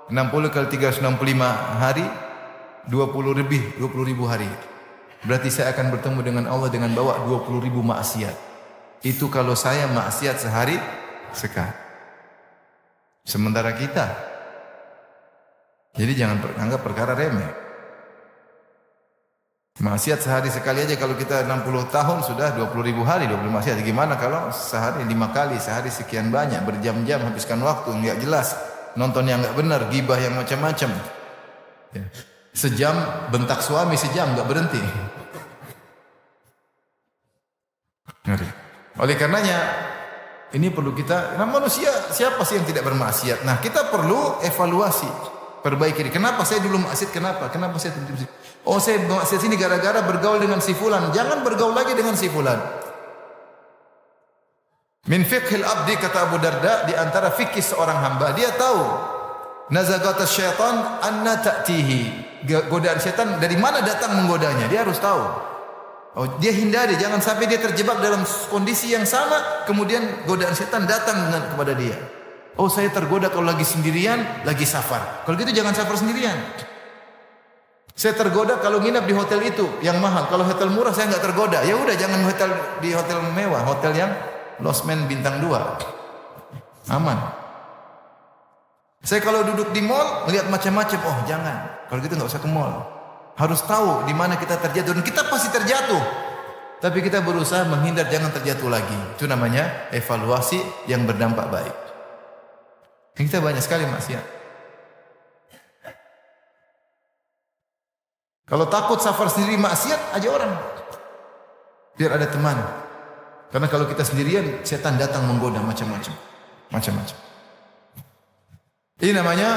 60 kali 365 hari, 20 ribu hari. Berarti saya akan bertemu dengan Allah dengan bawa 20 ribu maksiat. Itu kalau saya maksiat sehari sekali. Sementara kita, jadi jangan anggap perkara remeh. Maksiat sehari sekali aja kalau kita 60 tahun sudah 20 ribu hari, 20 maksiat. Gimana kalau sehari 5 kali, sehari sekian banyak, berjam-jam habiskan waktu, enggak jelas. Nonton yang enggak benar, gibah yang macam-macam. Ya. Sejam bentak suami, sejam enggak berhenti. Ngeri. Oleh karenanya ini perlu kita, manusia siapa sih yang tidak bermaksiat? Nah, kita perlu evaluasi, perbaiki diri. Kenapa saya dulu maksiat? Kenapa saya tidak? Oh, saya maksiat sini gara-gara bergaul dengan si fulan. Jangan bergaul lagi dengan si fulan. Min fiqhil abdi, kata Abu Darda, di antara fikih seorang hamba, dia tahu nazagatas syaitan anna ta'tihi. Godaan syaitan dari mana datang menggodanya, dia harus tahu. Oh, dia hindari, jangan sampai dia terjebak dalam kondisi yang sama, kemudian godaan syaitan datang kepada dia. Oh, saya tergoda kalau lagi sendirian, lagi safar. Kalau gitu jangan safar sendirian. Saya tergoda kalau nginap di hotel itu yang mahal. Kalau hotel murah saya enggak tergoda. Ya udah, jangan di hotel mewah, hotel yang Losmen bintang 2. Aman. Saya kalau duduk di mall melihat macam-macam, oh jangan. Kalau gitu enggak usah ke mall. Harus tahu di mana kita terjatuh, dan kita pasti terjatuh. Tapi kita berusaha menghindar jangan terjatuh lagi. Itu namanya evaluasi yang berdampak baik. Kita banyak sekali maksiat. Kalau takut safar sendiri maksiat, aja orang. Biar ada teman. Karena kalau kita sendirian, setan datang menggoda macam-macam. Macam-macam. Ini namanya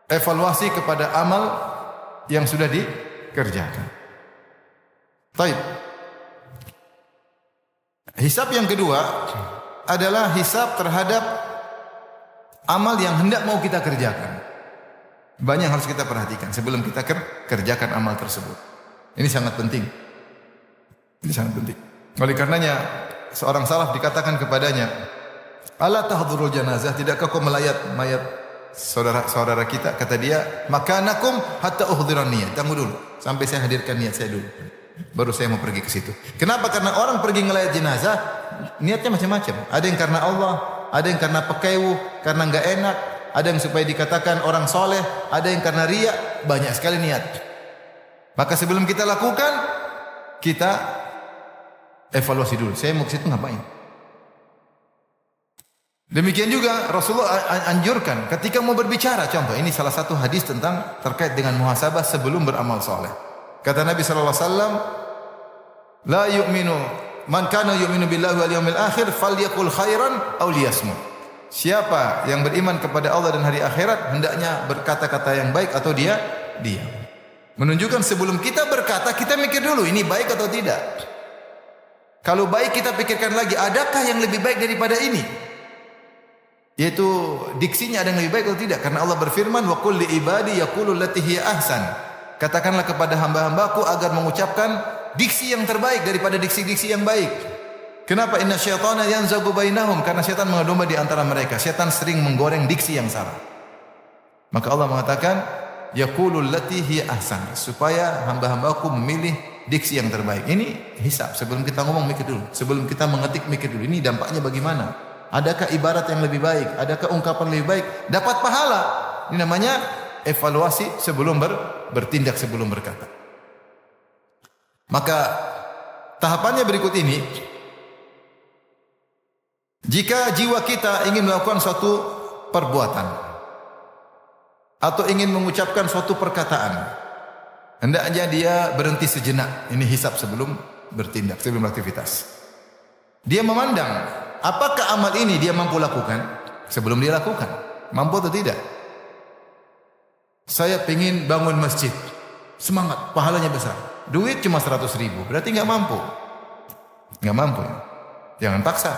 evaluasi kepada amal yang sudah dikerjakan. Baik. Hisab yang kedua adalah hisab terhadap amal yang hendak mau kita kerjakan. Banyak harus kita perhatikan sebelum kita kerjakan amal tersebut. Ini sangat penting. Ini sangat penting. Oleh karenanya seorang salaf dikatakan kepadanya, "Ala tahdhurul janazah, tidakkah kau melayat mayat saudara kita?" Kata dia, "Makanakum hatta uhdhiran niyat." Tunggu dulu sampai saya hadirkan niat saya dulu. Baru saya mau pergi ke situ. Kenapa? Karena orang pergi ngelayat jenazah niatnya macam-macam. Ada yang karena Allah, ada yang karena pekewu, karena enggak enak, ada yang supaya dikatakan orang soleh, ada yang karena riya, banyak sekali niat. Maka sebelum kita lakukan, kita evaluasi dulu. Saya mau ke situ ngapain? Demikian juga Rasulullah anjurkan ketika mau berbicara. Contoh, ini salah satu hadis tentang terkait dengan muhasabah sebelum beramal soleh. Kata Nabi SAW, la yu'minu man kana yu'minu billahi wal yawmil akhir falyaqul khairan aw liyasmut. Siapa yang beriman kepada Allah dan hari akhirat hendaknya berkata-kata yang baik atau dia diam. Menunjukkan sebelum kita berkata kita mikir dulu ini baik atau tidak. Kalau baik kita pikirkan lagi, adakah yang lebih baik daripada ini? Yaitu diksinya ada yang lebih baik atau tidak? Karena Allah berfirman, wa qul li ibadi yaqulu allati hiya ahsan. Katakanlah kepada hamba-hambaku agar mengucapkan diksi yang terbaik daripada diksi-diksi yang baik. Kenapa? Inna syaitana yanzagu bainahum, karena syaitan mengadu-domba di antara mereka. Syaitan sering menggoreng diksi yang salah. Maka Allah mengatakan yaqulul lati hiya ahsan, supaya hamba-hambaku memilih diksi yang terbaik. Ini hisab. Sebelum kita ngomong mikir dulu. Sebelum kita mengetik mikir dulu. Ini dampaknya bagaimana? Adakah ibarat yang lebih baik? Adakah ungkapan lebih baik? Dapat pahala. Ini namanya evaluasi sebelum bertindak, sebelum berkata. Maka tahapannya berikut ini. Jika jiwa kita ingin melakukan suatu perbuatan atau ingin mengucapkan suatu perkataan, hendaknya dia berhenti sejenak. Ini hisab sebelum bertindak, sebelum aktivitas. Dia memandang apakah amal ini dia mampu lakukan sebelum dia lakukan. Mampu atau tidak? Saya ingin bangun masjid. Semangat, pahalanya besar. Duit cuma 100 ribu, berarti enggak mampu. Enggak mampu. Jangan paksa.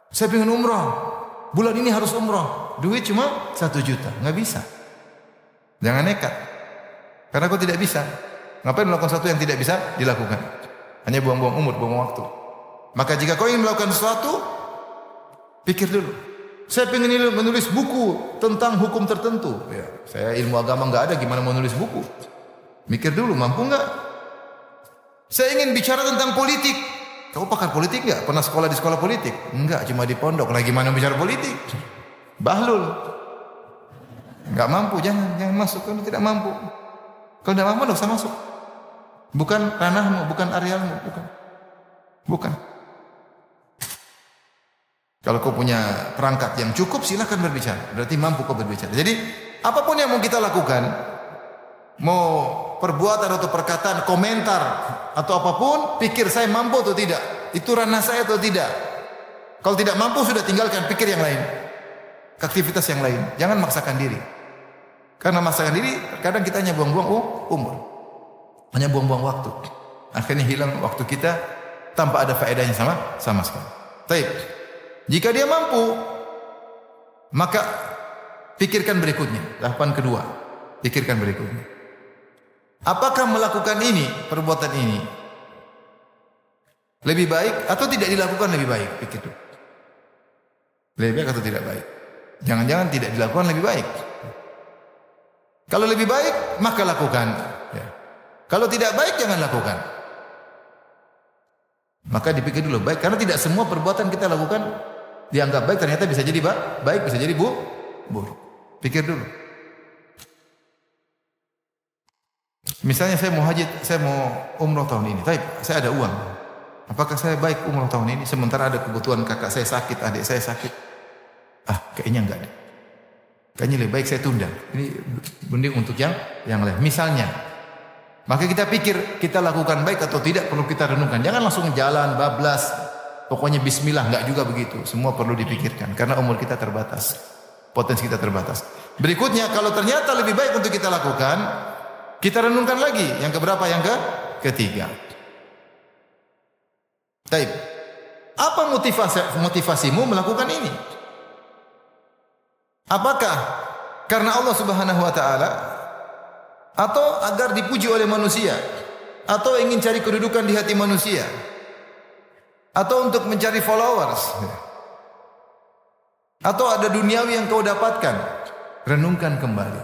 Saya ingin umrah. Bulan ini harus umrah. Duit cuma 1 juta, enggak bisa. Jangan nekat. Karena kau tidak bisa. Ngapain melakukan sesuatu yang tidak bisa dilakukan? Hanya buang-buang umur, buang waktu. Maka jika kau ingin melakukan sesuatu, pikir dulu. Saya ingin menulis buku tentang hukum tertentu. Ya, saya ilmu agama nggak ada, gimana mau nulis buku? Mikir dulu, mampu nggak? Saya ingin bicara tentang politik. Kau pakar politik nggak? Pernah sekolah di sekolah politik? Enggak, cuma di pondok. Lagi mana bicara politik? Bahlul. Nggak mampu, jangan masuk. Kalau tidak mampu, kalau tidak mampu, nggak usah masuk. Bukan ranahmu, bukan arealmu, bukan. Kalau kau punya perangkat yang cukup, silakan berbicara. Berarti mampu kau berbicara. Jadi, apapun yang mau kita lakukan, mau perbuatan atau perkataan, komentar atau apapun, pikir saya mampu atau tidak. Itu ranah saya atau tidak. Kalau tidak mampu, sudah tinggalkan, pikir yang lain. Aktivitas yang lain. Jangan maksakan diri. Karena maksakan diri, kadang kita hanya buang-buang umur. Hanya buang-buang waktu. Akhirnya hilang waktu kita tanpa ada faedahnya sama sekali. Baik. Jika dia mampu, maka pikirkan berikutnya. Tahapan kedua, pikirkan berikutnya. Apakah melakukan ini, perbuatan ini lebih baik atau tidak dilakukan lebih baik? Pikir dulu. Lebih baik atau tidak baik? Jangan-jangan tidak dilakukan lebih baik. Kalau lebih baik, maka lakukan. Ya. Kalau tidak baik, jangan lakukan. Maka dipikir dulu baik, karena tidak semua perbuatan kita lakukan dianggap baik, ternyata bisa jadi baik, bisa jadi buruk. Pikir dulu. Misalnya saya mau haji, saya mau umroh tahun ini. Baik, saya ada uang. Apakah saya baik umroh tahun ini? Sementara ada kebutuhan kakak saya sakit, adik saya sakit. Kayaknya enggak deh. Kayaknya lebih baik saya tunda. Ini mending untuk yang lain. Misalnya, maka kita pikir kita lakukan baik atau tidak perlu kita renungkan. Jangan langsung jalan bablas. Pokoknya bismillah, enggak juga begitu. Semua perlu dipikirkan karena umur kita terbatas. Potensi kita terbatas. Berikutnya, kalau ternyata lebih baik untuk kita lakukan, kita renungkan lagi. Yang keberapa? Yang ketiga. Baik. Apa motivasimu melakukan ini? Apakah karena Allah Subhanahu wa taala atau agar dipuji oleh manusia atau ingin cari kedudukan di hati manusia atau untuk mencari followers atau ada duniawi yang kau dapatkan? Renungkan kembali.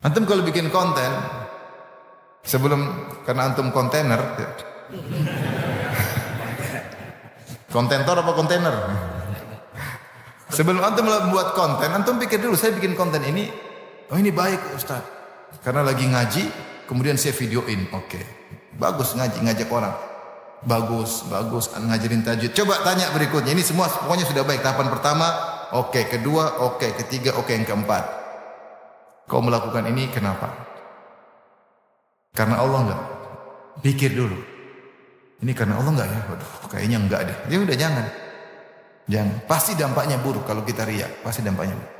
Antum kalau bikin konten karena antum kontainer, kontentor apa kontainer? Sebelum antum membuat konten, antum pikir dulu, saya bikin konten ini, ini baik Ustaz. Karena lagi ngaji, kemudian saya videoin. Oke. Bagus ngajak orang. Bagus, ngajarin tajwid. Coba tanya berikutnya, ini semua pokoknya sudah baik. Tahapan pertama, oke. Kedua, oke. Ketiga, oke. Yang keempat. Kau melakukan ini kenapa? Karena Allah enggak? Pikir dulu. Ini karena Allah enggak ya? Waduh, kayaknya enggak deh. Ya udah jangan. Pasti dampaknya buruk kalau kita riya. Pasti dampaknya buruk.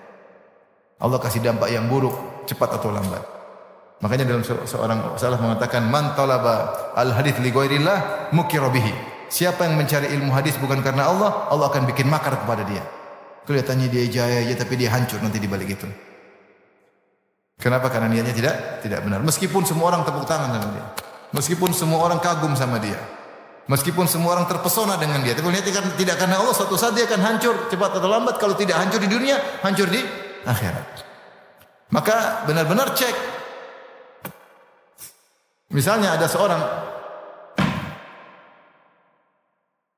Allah kasih dampak yang buruk, cepat atau lambat. Makanya dalam seorang salah mengatakan, man talaba al-hadits li ghairillah mukira bihi. Siapa yang mencari ilmu hadis bukan karena Allah, Allah akan bikin makar kepada dia. Kelihatannya dia jaya, tapi dia hancur nanti di balik itu. Kenapa? Karena niatnya tidak benar. Meskipun semua orang tepuk tangan sama dia. Meskipun semua orang kagum sama dia. Meskipun semua orang terpesona dengan dia, tapi niatnya tidak karena Allah, suatu saat dia akan hancur cepat atau lambat. Kalau tidak hancur di dunia, hancur di akhirat. Maka benar-benar cek. Misalnya ada seorang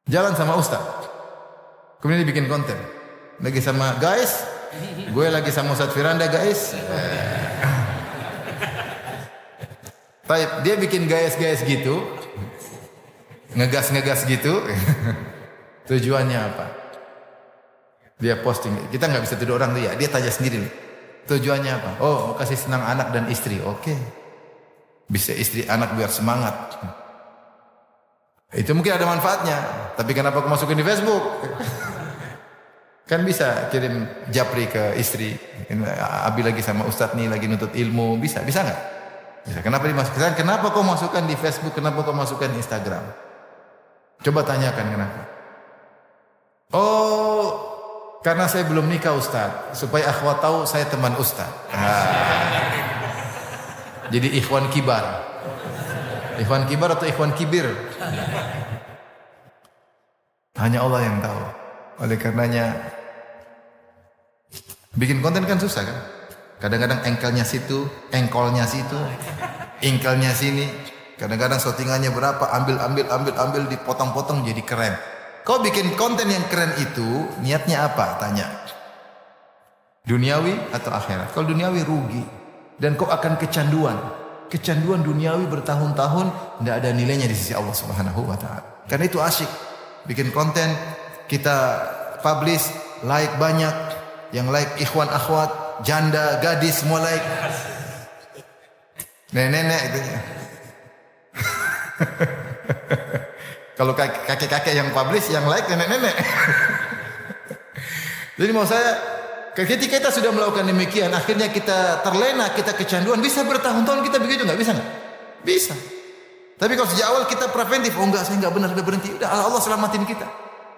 jalan sama ustaz, kemudian dia bikin konten, lagi sama guys, gue lagi sama Ustaz Firanda guys. Baik, dia bikin gayas-gayas gitu. Ngegas gitu. Tujuannya apa? Dia posting. Kita nggak bisa tuduh orang tuh ya. Dia tanya sendiri nih. Tujuannya apa? Oh, mau kasih senang anak dan istri. Oke. Bisa istri anak biar semangat. Itu mungkin ada manfaatnya. Tapi kenapa aku masukin di Facebook? Kan bisa kirim japri ke istri. Abi lagi sama ustadz nih lagi nuntut ilmu. Bisa nggak? Bisa. Kenapa dimasukkan? Kenapa kau masukkan di Facebook? Kenapa kau masukkan di Instagram? Coba tanyakan kenapa. Oh, karena saya belum nikah Ustaz, supaya akhwat tahu saya teman Ustaz. Jadi ikhwan kibar. Ikhwan kibar atau ikhwan kibir? Hanya Allah yang tahu. Oleh karenanya bikin konten kan susah kan? Kadang-kadang engkelnya situ, engkolnya situ, ingkelnya sini. Kadang-kadang settingannya berapa, ambil, dipotong-potong jadi keren. Kau bikin konten yang keren itu, niatnya apa? Tanya. Duniawi atau akhirat? Kalau duniawi rugi. Dan kau akan kecanduan. Kecanduan duniawi bertahun-tahun, tidak ada nilainya di sisi Allah Subhanahu wa Ta'ala. Karena itu asyik. Bikin konten, kita publish, like banyak. Yang like ikhwan akhwat, janda, gadis, semua like. Nenek-nenek itu. Kalau kakek-kakek yang publish, yang like nenek-nenek. Jadi mau saya, ketika kita sudah melakukan demikian, akhirnya kita terlena, kita kecanduan, bisa bertahun-tahun kita begitu, nggak bisa nggak? Bisa. Tapi kalau sejak awal kita preventif, oh enggak, saya nggak benar, udah berhenti, udah Allah selamatin kita.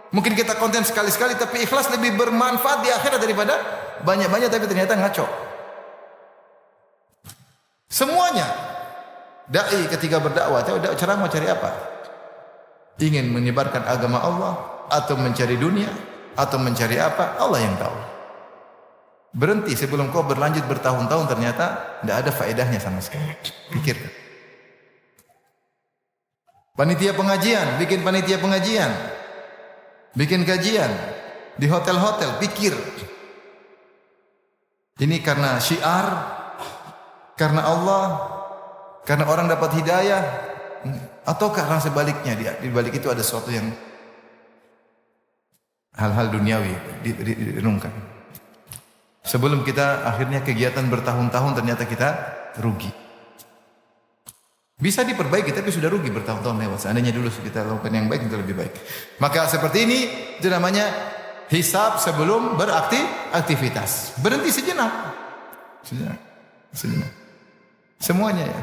Mungkin kita konten sekali-sekali, tapi ikhlas lebih bermanfaat di akhirat daripada banyak-banyak tapi ternyata ngaco. Semuanya. Dai ketika berdakwah, cara mau cari apa? Ingin menyebarkan agama Allah, atau mencari dunia, atau mencari apa? Allah yang tahu. Berhenti sebelum kau berlanjut bertahun-tahun ternyata tidak ada faedahnya sama sekali. Pikirkan. Panitia pengajian, bikin panitia pengajian. Bikin kajian di hotel-hotel, pikir. Ini karena syiar, karena Allah, karena orang dapat hidayah, atau karena sebaliknya, di balik itu ada sesuatu yang hal-hal duniawi direnungkan. Sebelum kita akhirnya kegiatan bertahun-tahun ternyata kita rugi. Bisa diperbaiki tapi sudah rugi bertahun-tahun lewat. Seandainya dulu kita lakukan yang baik itu lebih baik. Maka seperti ini itu namanya hisab sebelum beraktivitas. Berhenti sejenak. Sejenak. Semuanya ya.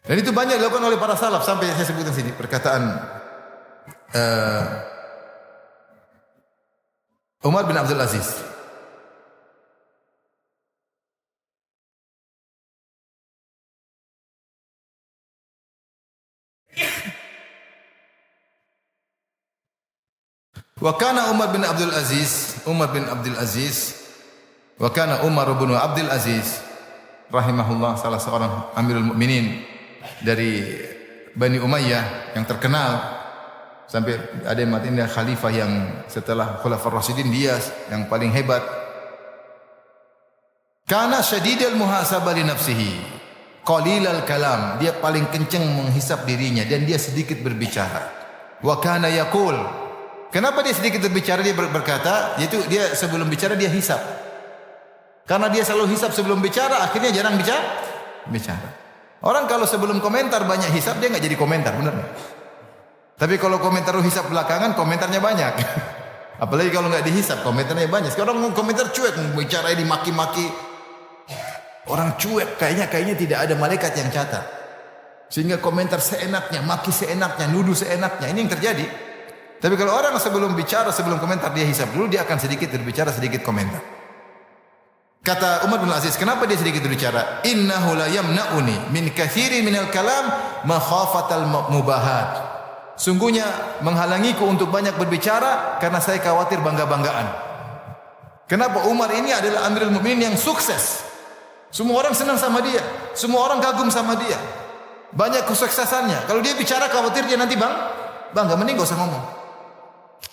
Dan itu banyak dilakukan oleh para salaf sampai saya sebutkan sini perkataan Umar bin Abdul Aziz. Wa kana Umar bin Abdul Aziz wa kana Umar bin Abdul Aziz rahimahullah, salah seorang Amirul Mukminin dari Bani Umayyah yang terkenal sampai ada yang mati dia khalifah yang setelah Khulafaur Rasyidin, dia yang paling hebat. Kana syadidul muhasabah li nafsihi qalilal kalam, dia paling kencang menghisap dirinya dan dia sedikit berbicara. Wa kana yaqul, kenapa dia sedikit berbicara? Dia berkata, yaitu dia sebelum bicara dia hisap. Karena dia selalu hisap sebelum bicara, akhirnya jarang bicara. Orang kalau sebelum komentar banyak hisap, dia nggak jadi komentar, benar nggak? Tapi kalau komentar hisap belakangan, komentarnya banyak. Apalagi kalau nggak dihisap, komentarnya banyak. Sekarang orang komentar cuek, bicara dimaki-maki. Orang cuek, kayaknya tidak ada malaikat yang catat. Sehingga komentar seenaknya, maki seenaknya, nuduh seenaknya. Ini yang terjadi. Tapi kalau orang sebelum bicara, sebelum komentar dia hisap dulu, dia akan sedikit berbicara, sedikit komentar. Kata Umar bin Aziz, kenapa dia sedikit berbicara? Innahu la yamna'uni min katsirin minal kalam makhafatal mubahat. Sungguhnya menghalangiku untuk banyak berbicara karena saya khawatir bangga-banggaan. Kenapa? Umar ini adalah Amirul Mukminin yang sukses. Semua orang senang sama dia, semua orang kagum sama dia. Banyak kesuksesannya. Kalau dia bicara khawatir dia nanti bangga, mending enggak usah ngomong.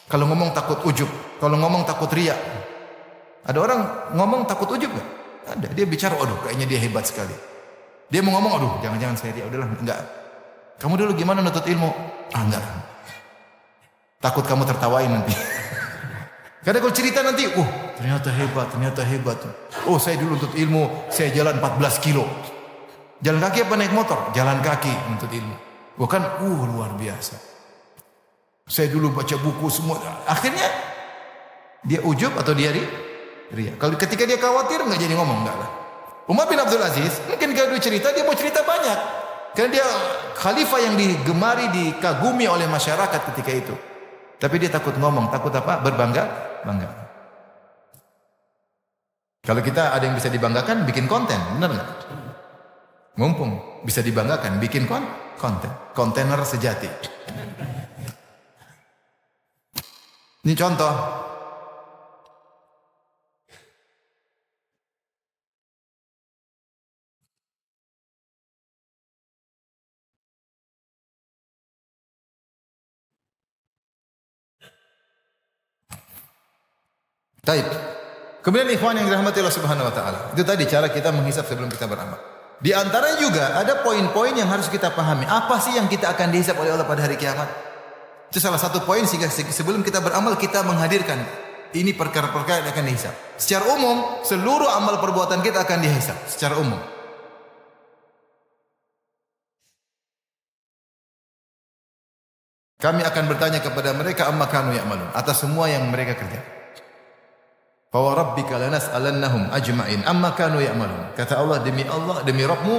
Kalau ngomong takut ujub, kalau ngomong takut riya. Ada orang ngomong takut ujub enggak? Ada. Dia bicara, aduh kayaknya dia hebat sekali. Dia mau ngomong, aduh jangan-jangan saya riya. Udahlah, enggak. Kamu dulu gimana nuntut ilmu? Enggak. Takut kamu tertawain nanti. Karena kalau cerita nanti, ternyata hebat. Oh, saya dulu nuntut ilmu, saya jalan 14 kilo. Jalan kaki apa naik motor? Jalan kaki nuntut ilmu. Bukan, luar biasa. Saya dulu baca buku semua. Akhirnya dia ujub atau dia riya. Kalau ketika dia khawatir enggak jadi ngomong, enggak lah. Umar bin Abdul Aziz mungkin kalau dia cerita, dia mau cerita banyak. Karena dia khalifah yang digemari, dikagumi oleh masyarakat ketika itu. Tapi dia takut ngomong, takut apa? Bangga. Kalau kita ada yang bisa dibanggakan, bikin konten, benar enggak? Mumpung bisa dibanggakan, bikin konten, kontainer sejati. Ini contoh. Taib. Kemudian ikhwan yang dirahmati Allah Subhanahu wa taala. Itu tadi cara kita menghisap sebelum kita beramal. Di antaranya juga ada poin-poin yang harus kita pahami. Apa sih yang kita akan dihisap oleh Allah pada hari kiamat? Itu salah satu poin sehingga sebelum kita beramal kita menghadirkan ini perkara-perkara yang akan dihisap. Secara umum, seluruh amal perbuatan kita akan dihisap secara umum. Kami akan bertanya kepada mereka amma kanu ya'malun, atas semua yang mereka kerjakan. Fa wa rabbika lanas'alannahum ajma'in amma kanu ya'malun. Kata Allah, demi Rabbmu,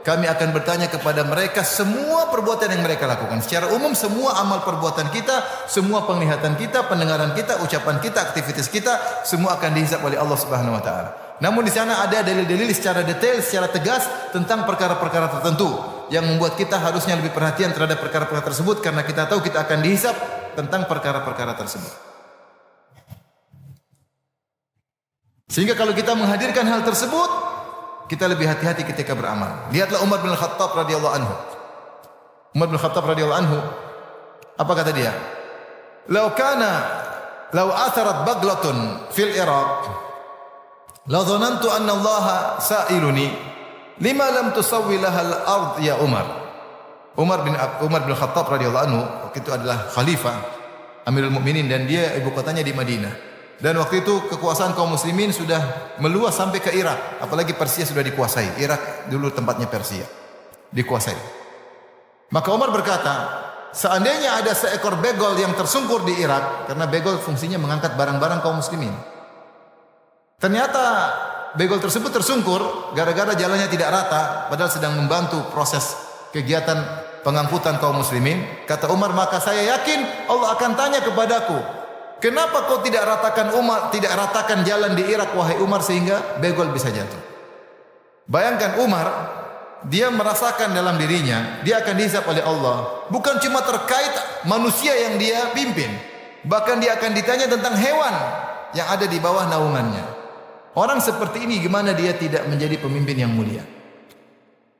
kami akan bertanya kepada mereka semua perbuatan yang mereka lakukan. Secara umum semua amal perbuatan kita, semua penglihatan kita, pendengaran kita, ucapan kita, aktivitas kita, semua akan dihisab oleh Allah Subhanahu wa taala. Namun di sana ada dalil-dalil secara detail, secara tegas tentang perkara-perkara tertentu yang membuat kita harusnya lebih perhatian terhadap perkara-perkara tersebut karena kita tahu kita akan dihisab tentang perkara-perkara tersebut. Sehingga kalau kita menghadirkan hal tersebut, kita lebih hati-hati ketika beramal. Lihatlah Umar bin Khattab radhiyallahu anhu. Umar bin Khattab radhiyallahu anhu, apa kata dia? Law atharat baglatun fil Iraq, la dhanantu anna Allah sa'iluni lima lam tusawwi laha al-ard ya Umar. Umar bin Khattab radhiyallahu anhu waktu itu adalah khalifah Amirul Mukminin dan dia ibu kotanya di Madinah. Dan waktu itu kekuasaan kaum muslimin sudah meluas sampai ke Irak, apalagi Persia sudah dikuasai. Irak dulu tempatnya Persia, dikuasai. Maka Umar berkata, seandainya ada seekor begol yang tersungkur di Irak, karena begol fungsinya mengangkat barang-barang kaum muslimin. Ternyata begol tersebut tersungkur gara-gara jalannya tidak rata, padahal sedang membantu proses kegiatan pengangkutan kaum muslimin. Kata Umar, maka saya yakin Allah akan tanya kepadaku, kenapa kau tidak ratakan jalan di Irak wahai Umar sehingga begol bisa jatuh. Bayangkan Umar, dia merasakan dalam dirinya, dia akan dihisab oleh Allah. Bukan cuma terkait manusia yang dia pimpin, bahkan dia akan ditanya tentang hewan yang ada di bawah naungannya. Orang seperti ini gimana dia tidak menjadi pemimpin yang mulia?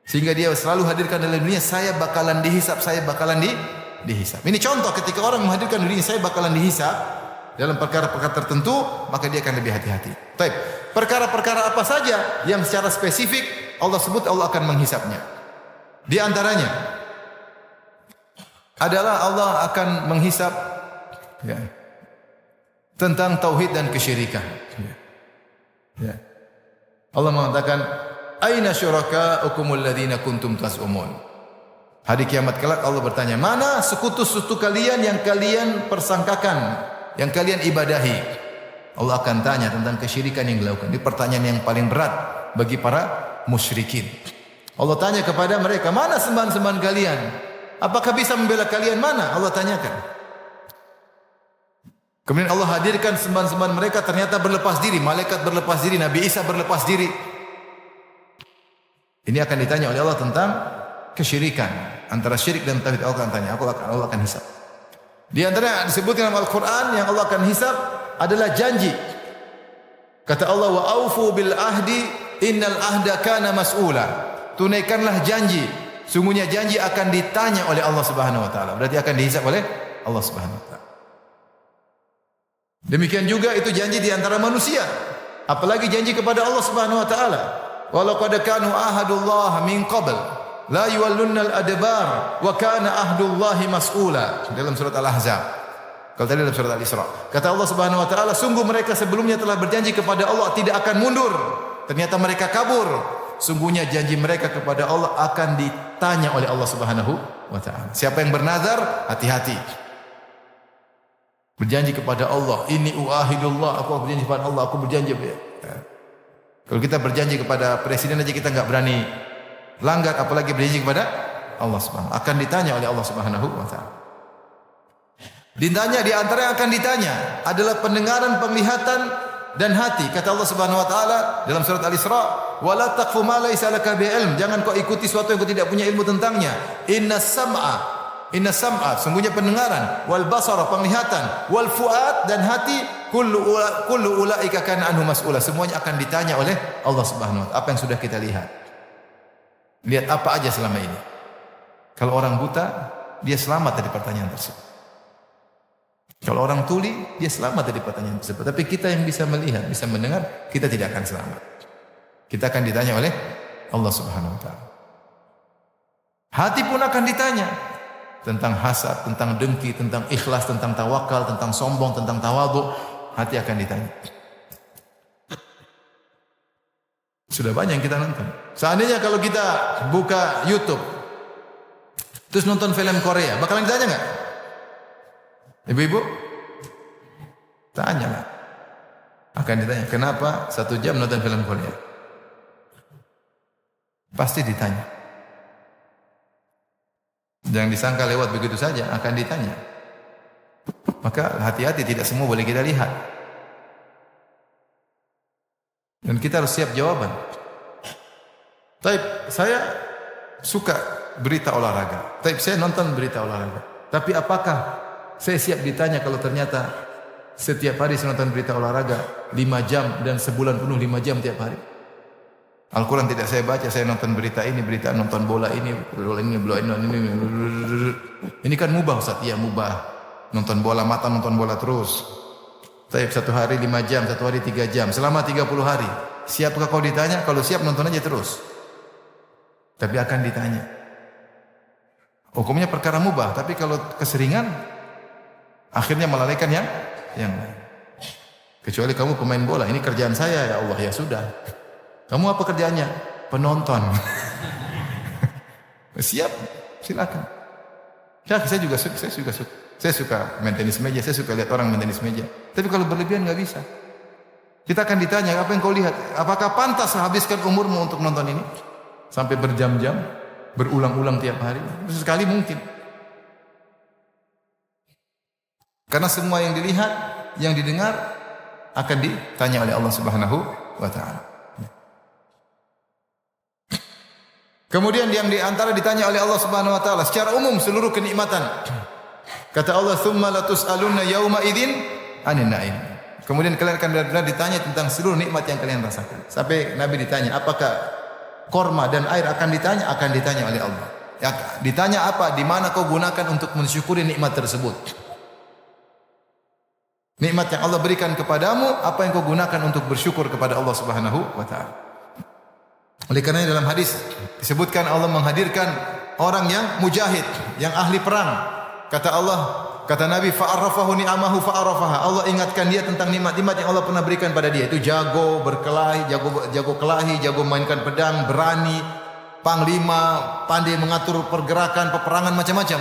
Sehingga dia selalu hadirkan dalam dunia, saya bakalan dihisab, saya bakalan dihisab. Ini contoh ketika orang menghadirkan dirinya, saya bakalan dihisab dalam perkara-perkara tertentu, maka dia akan lebih hati-hati. Baik, perkara-perkara apa saja yang secara spesifik Allah sebut Allah akan menghisapnya. Di antaranya adalah Allah akan menghisap tentang tauhid dan kesyirikan. Allah mengatakan, "Aina syurakaukumul ladzina kuntum tas'umun?" Hari kiamat kelak Allah bertanya, mana sekutu-sekutu kalian yang kalian persangkakan, yang kalian ibadahi? Allah akan tanya tentang kesyirikan yang dilakukan. Ini pertanyaan yang paling berat bagi para musyrikin. Allah tanya kepada mereka, mana sembahan-sembahan kalian? Apakah bisa membela kalian? Mana? Allah tanyakan. Kemudian Allah hadirkan sembahan-sembahan mereka, ternyata berlepas diri. Malaikat berlepas diri, Nabi Isa berlepas diri. Ini akan ditanya oleh Allah tentang kesyirikan. Antara syirik dan tauhid Allah akan tanya. Allah akan hisab. Di antara disebutkan dalam Al-Quran yang Allah akan hisab adalah janji. Kata Allah, wa aufu bil ahdi innal ahda kana mas'ula. Tunaikanlah janji. Sungguhnya janji akan ditanya oleh Allah Subhanahu wa taala. Berarti akan dihisab oleh Allah Subhanahu wa taala. Demikian juga itu janji di antara manusia. Apalagi janji kepada Allah Subhanahu wa taala. Walau qad kanu ahadullah min qabl la yuwallunnal adbar wa kana ahdullahi mas'ula. Dalam surat Al-Ahzab. Kalau tadi dalam surat Al-Isra. Kata Allah Subhanahu wa taala, sungguh mereka sebelumnya telah berjanji kepada Allah tidak akan mundur. Ternyata mereka kabur. Sungguhnya janji mereka kepada Allah akan ditanya oleh Allah Subhanahu wa taala. Siapa yang bernazar, hati-hati. Berjanji kepada Allah, ini uahidullah, aku berjanji kepada Allah, aku berjanji. Kalau kita berjanji kepada presiden aja kita enggak berani langgar, apalagi berjanji kepada Allah Subhanahu. Akan ditanya oleh Allah Subhanahu wa taala. Ditanya, di antara yang akan ditanya adalah pendengaran, penglihatan dan hati. Kata Allah Subhanahu wa taala dalam surat Al-Isra, "Wa la taqfu ma laysa laka bi ilm." Jangan kau ikuti sesuatu yang kau tidak punya ilmu tentangnya. Inna sam'a, sungguhnya pendengaran, wal basara, penglihatan, wal fuad, dan hati, kullu ulaika kana anhu mas'ula. Semuanya akan ditanya oleh Allah Subhanahu wa taala. Apa yang sudah kita lihat? Lihat apa aja selama ini. Kalau orang buta, dia selamat dari pertanyaan tersebut. Kalau orang tuli, dia selamat dari pertanyaan tersebut. Tapi kita yang bisa melihat, bisa mendengar, kita tidak akan selamat. Kita akan ditanya oleh Allah Subhanahu wa taala. Hati pun akan ditanya tentang hasad, tentang dengki, tentang ikhlas, tentang tawakal, tentang sombong, tentang tawadhu. Hati akan ditanya. Sudah banyak yang kita nonton. Seandainya kalau kita buka YouTube, terus nonton film Korea, bakalan ditanya nggak? Ibu-ibu? Tanyalah. Akan ditanya, kenapa 1 jam nonton film Korea? Pasti ditanya. Jangan disangka lewat begitu saja, akan ditanya. Maka hati-hati, tidak semua boleh kita lihat. Dan kita harus siap jawaban. Taib, saya suka berita olahraga. Taib, saya nonton berita olahraga. Tapi apakah saya siap ditanya kalau ternyata setiap hari saya nonton berita olahraga 5 jam dan sebulan penuh 5 jam tiap hari? Al-Quran tidak saya baca, saya nonton berita ini, berita nonton bola ini. Ini kan mubah Ustaz, iya mubah. Nonton bola, mata nonton bola terus. Tapi 1 hari 5 jam, 1 hari 3 jam, selama 30 hari. Siapkah kau ditanya? Kalau siap nonton aja terus. Tapi akan ditanya. Hukumnya perkara mubah, tapi kalau keseringan, akhirnya melalaikan yang lain. Kecuali kamu pemain bola, ini kerjaan saya ya Allah, ya sudah. Kamu apa kerjanya? Penonton. Siap, silakan. Ya, saya juga suka. Saya suka main tenis meja, saya suka lihat orang main tenis meja. Tapi kalau berlebihan nggak bisa. Kita akan ditanya, apa yang kau lihat? Apakah pantas habiskan umurmu untuk nonton ini? Sampai berjam-jam, berulang-ulang tiap hari? Sesekali mungkin. Karena semua yang dilihat, yang didengar akan ditanya oleh Allah Subhanahu wa taala. Kemudian yang diantara ditanya oleh Allah Subhanahu wa taala secara umum seluruh kenikmatan. Kata Allah, "Tsumma latus'alunna yauma idzin 'anil na'im." Kemudian kalian akan benar-benar ditanya tentang seluruh nikmat yang kalian rasakan. Sampai Nabi ditanya, apakah korma dan air akan ditanya oleh Allah. Ya, ditanya apa? Di mana kau gunakan untuk mensyukuri nikmat tersebut? Nikmat yang Allah berikan kepadamu, apa yang kau gunakan untuk bersyukur kepada Allah Subhanahu wa taala? Oleh karena dalam hadis disebutkan Allah menghadirkan orang yang mujahid, yang ahli perang. Kata Allah, kata Nabi, fa'arrafahu ni'amahu fa'arrafaha. Allah ingatkan dia tentang nikmat-nikmat yang Allah pernah berikan pada dia. Itu jago berkelahi, jago kelahi, jago mainkan pedang, berani, panglima, pandai mengatur pergerakan, peperangan macam-macam.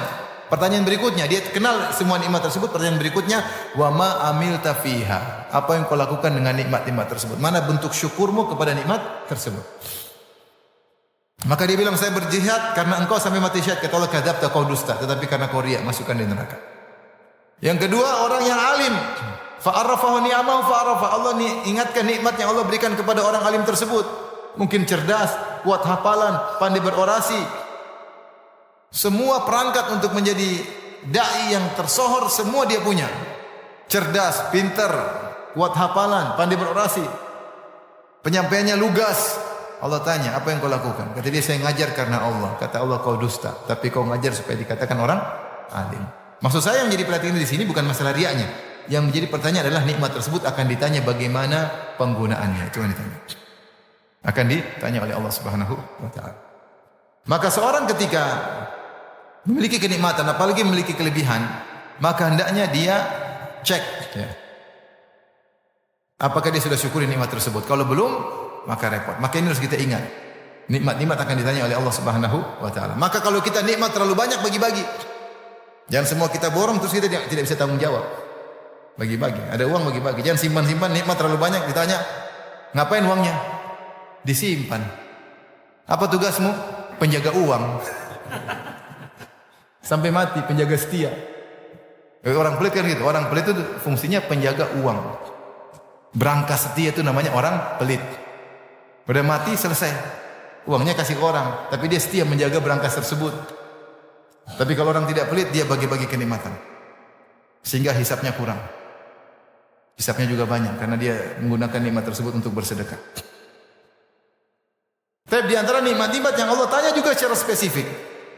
Pertanyaan berikutnya, dia kenal semua nikmat tersebut. Pertanyaan berikutnya, wa ma amilta fiha. Apa yang kau lakukan dengan nikmat-nikmat tersebut? Mana bentuk syukurmu kepada nikmat tersebut? Maka dia bilang, saya berjihad karena engkau sampai mati syahid. Kata Allah, kadzabta, kau dusta, tetapi karena kau riya, masukkan di neraka. Yang kedua, orang yang alim, fa'arrafahu ni'amahu fa'arrafa. Allah ingatkan nikmat yang Allah berikan kepada orang alim tersebut. Mungkin cerdas, kuat hafalan, pandai berorasi. Semua perangkat untuk menjadi dai yang tersohor semua dia punya. Cerdas, pintar, kuat hafalan, pandai berorasi. Penyampaiannya lugas. Allah tanya, apa yang kau lakukan? Kata dia, saya ngajar karena Allah. Kata Allah, kau dusta, tapi kau ngajar supaya dikatakan orang alim. Maksud saya yang menjadi perhatian di sini bukan masalah riaknya. Yang menjadi pertanyaan adalah nikmat tersebut akan ditanya bagaimana penggunaannya. Itu yang ditanya. Akan ditanya oleh Allah Subhanahu wa taala. Maka seorang ketika memiliki kenikmatan, apalagi memiliki kelebihan, maka hendaknya dia cek ya. Apakah dia sudah syukuri nikmat tersebut? Kalau belum, maka repot. Maka ini harus kita ingat. Nikmat-nikmat akan ditanya oleh Allah Subhanahu wa taala. Maka kalau kita nikmat terlalu banyak, bagi-bagi. Jangan semua kita borong terus kita tidak bisa tanggung jawab. Bagi-bagi. Ada uang, bagi-bagi. Jangan simpan-simpan nikmat terlalu banyak, ditanya, ngapain uangnya? Disimpan. Apa tugasmu? Penjaga uang. Sampai mati, penjaga setia. Orang pelit kan gitu. Orang pelit itu fungsinya penjaga uang. Berangkas setia itu namanya orang pelit. Udah mati selesai. Uangnya kasih ke orang, tapi dia setia menjaga berangkas tersebut. Tapi kalau orang tidak pelit, dia bagi-bagi kenikmatan. Sehingga hisapnya kurang. Hisapnya juga banyak karena dia menggunakan nikmat tersebut untuk bersedekah. Tapi di antara nikmat-nikmat yang Allah tanya juga secara spesifik.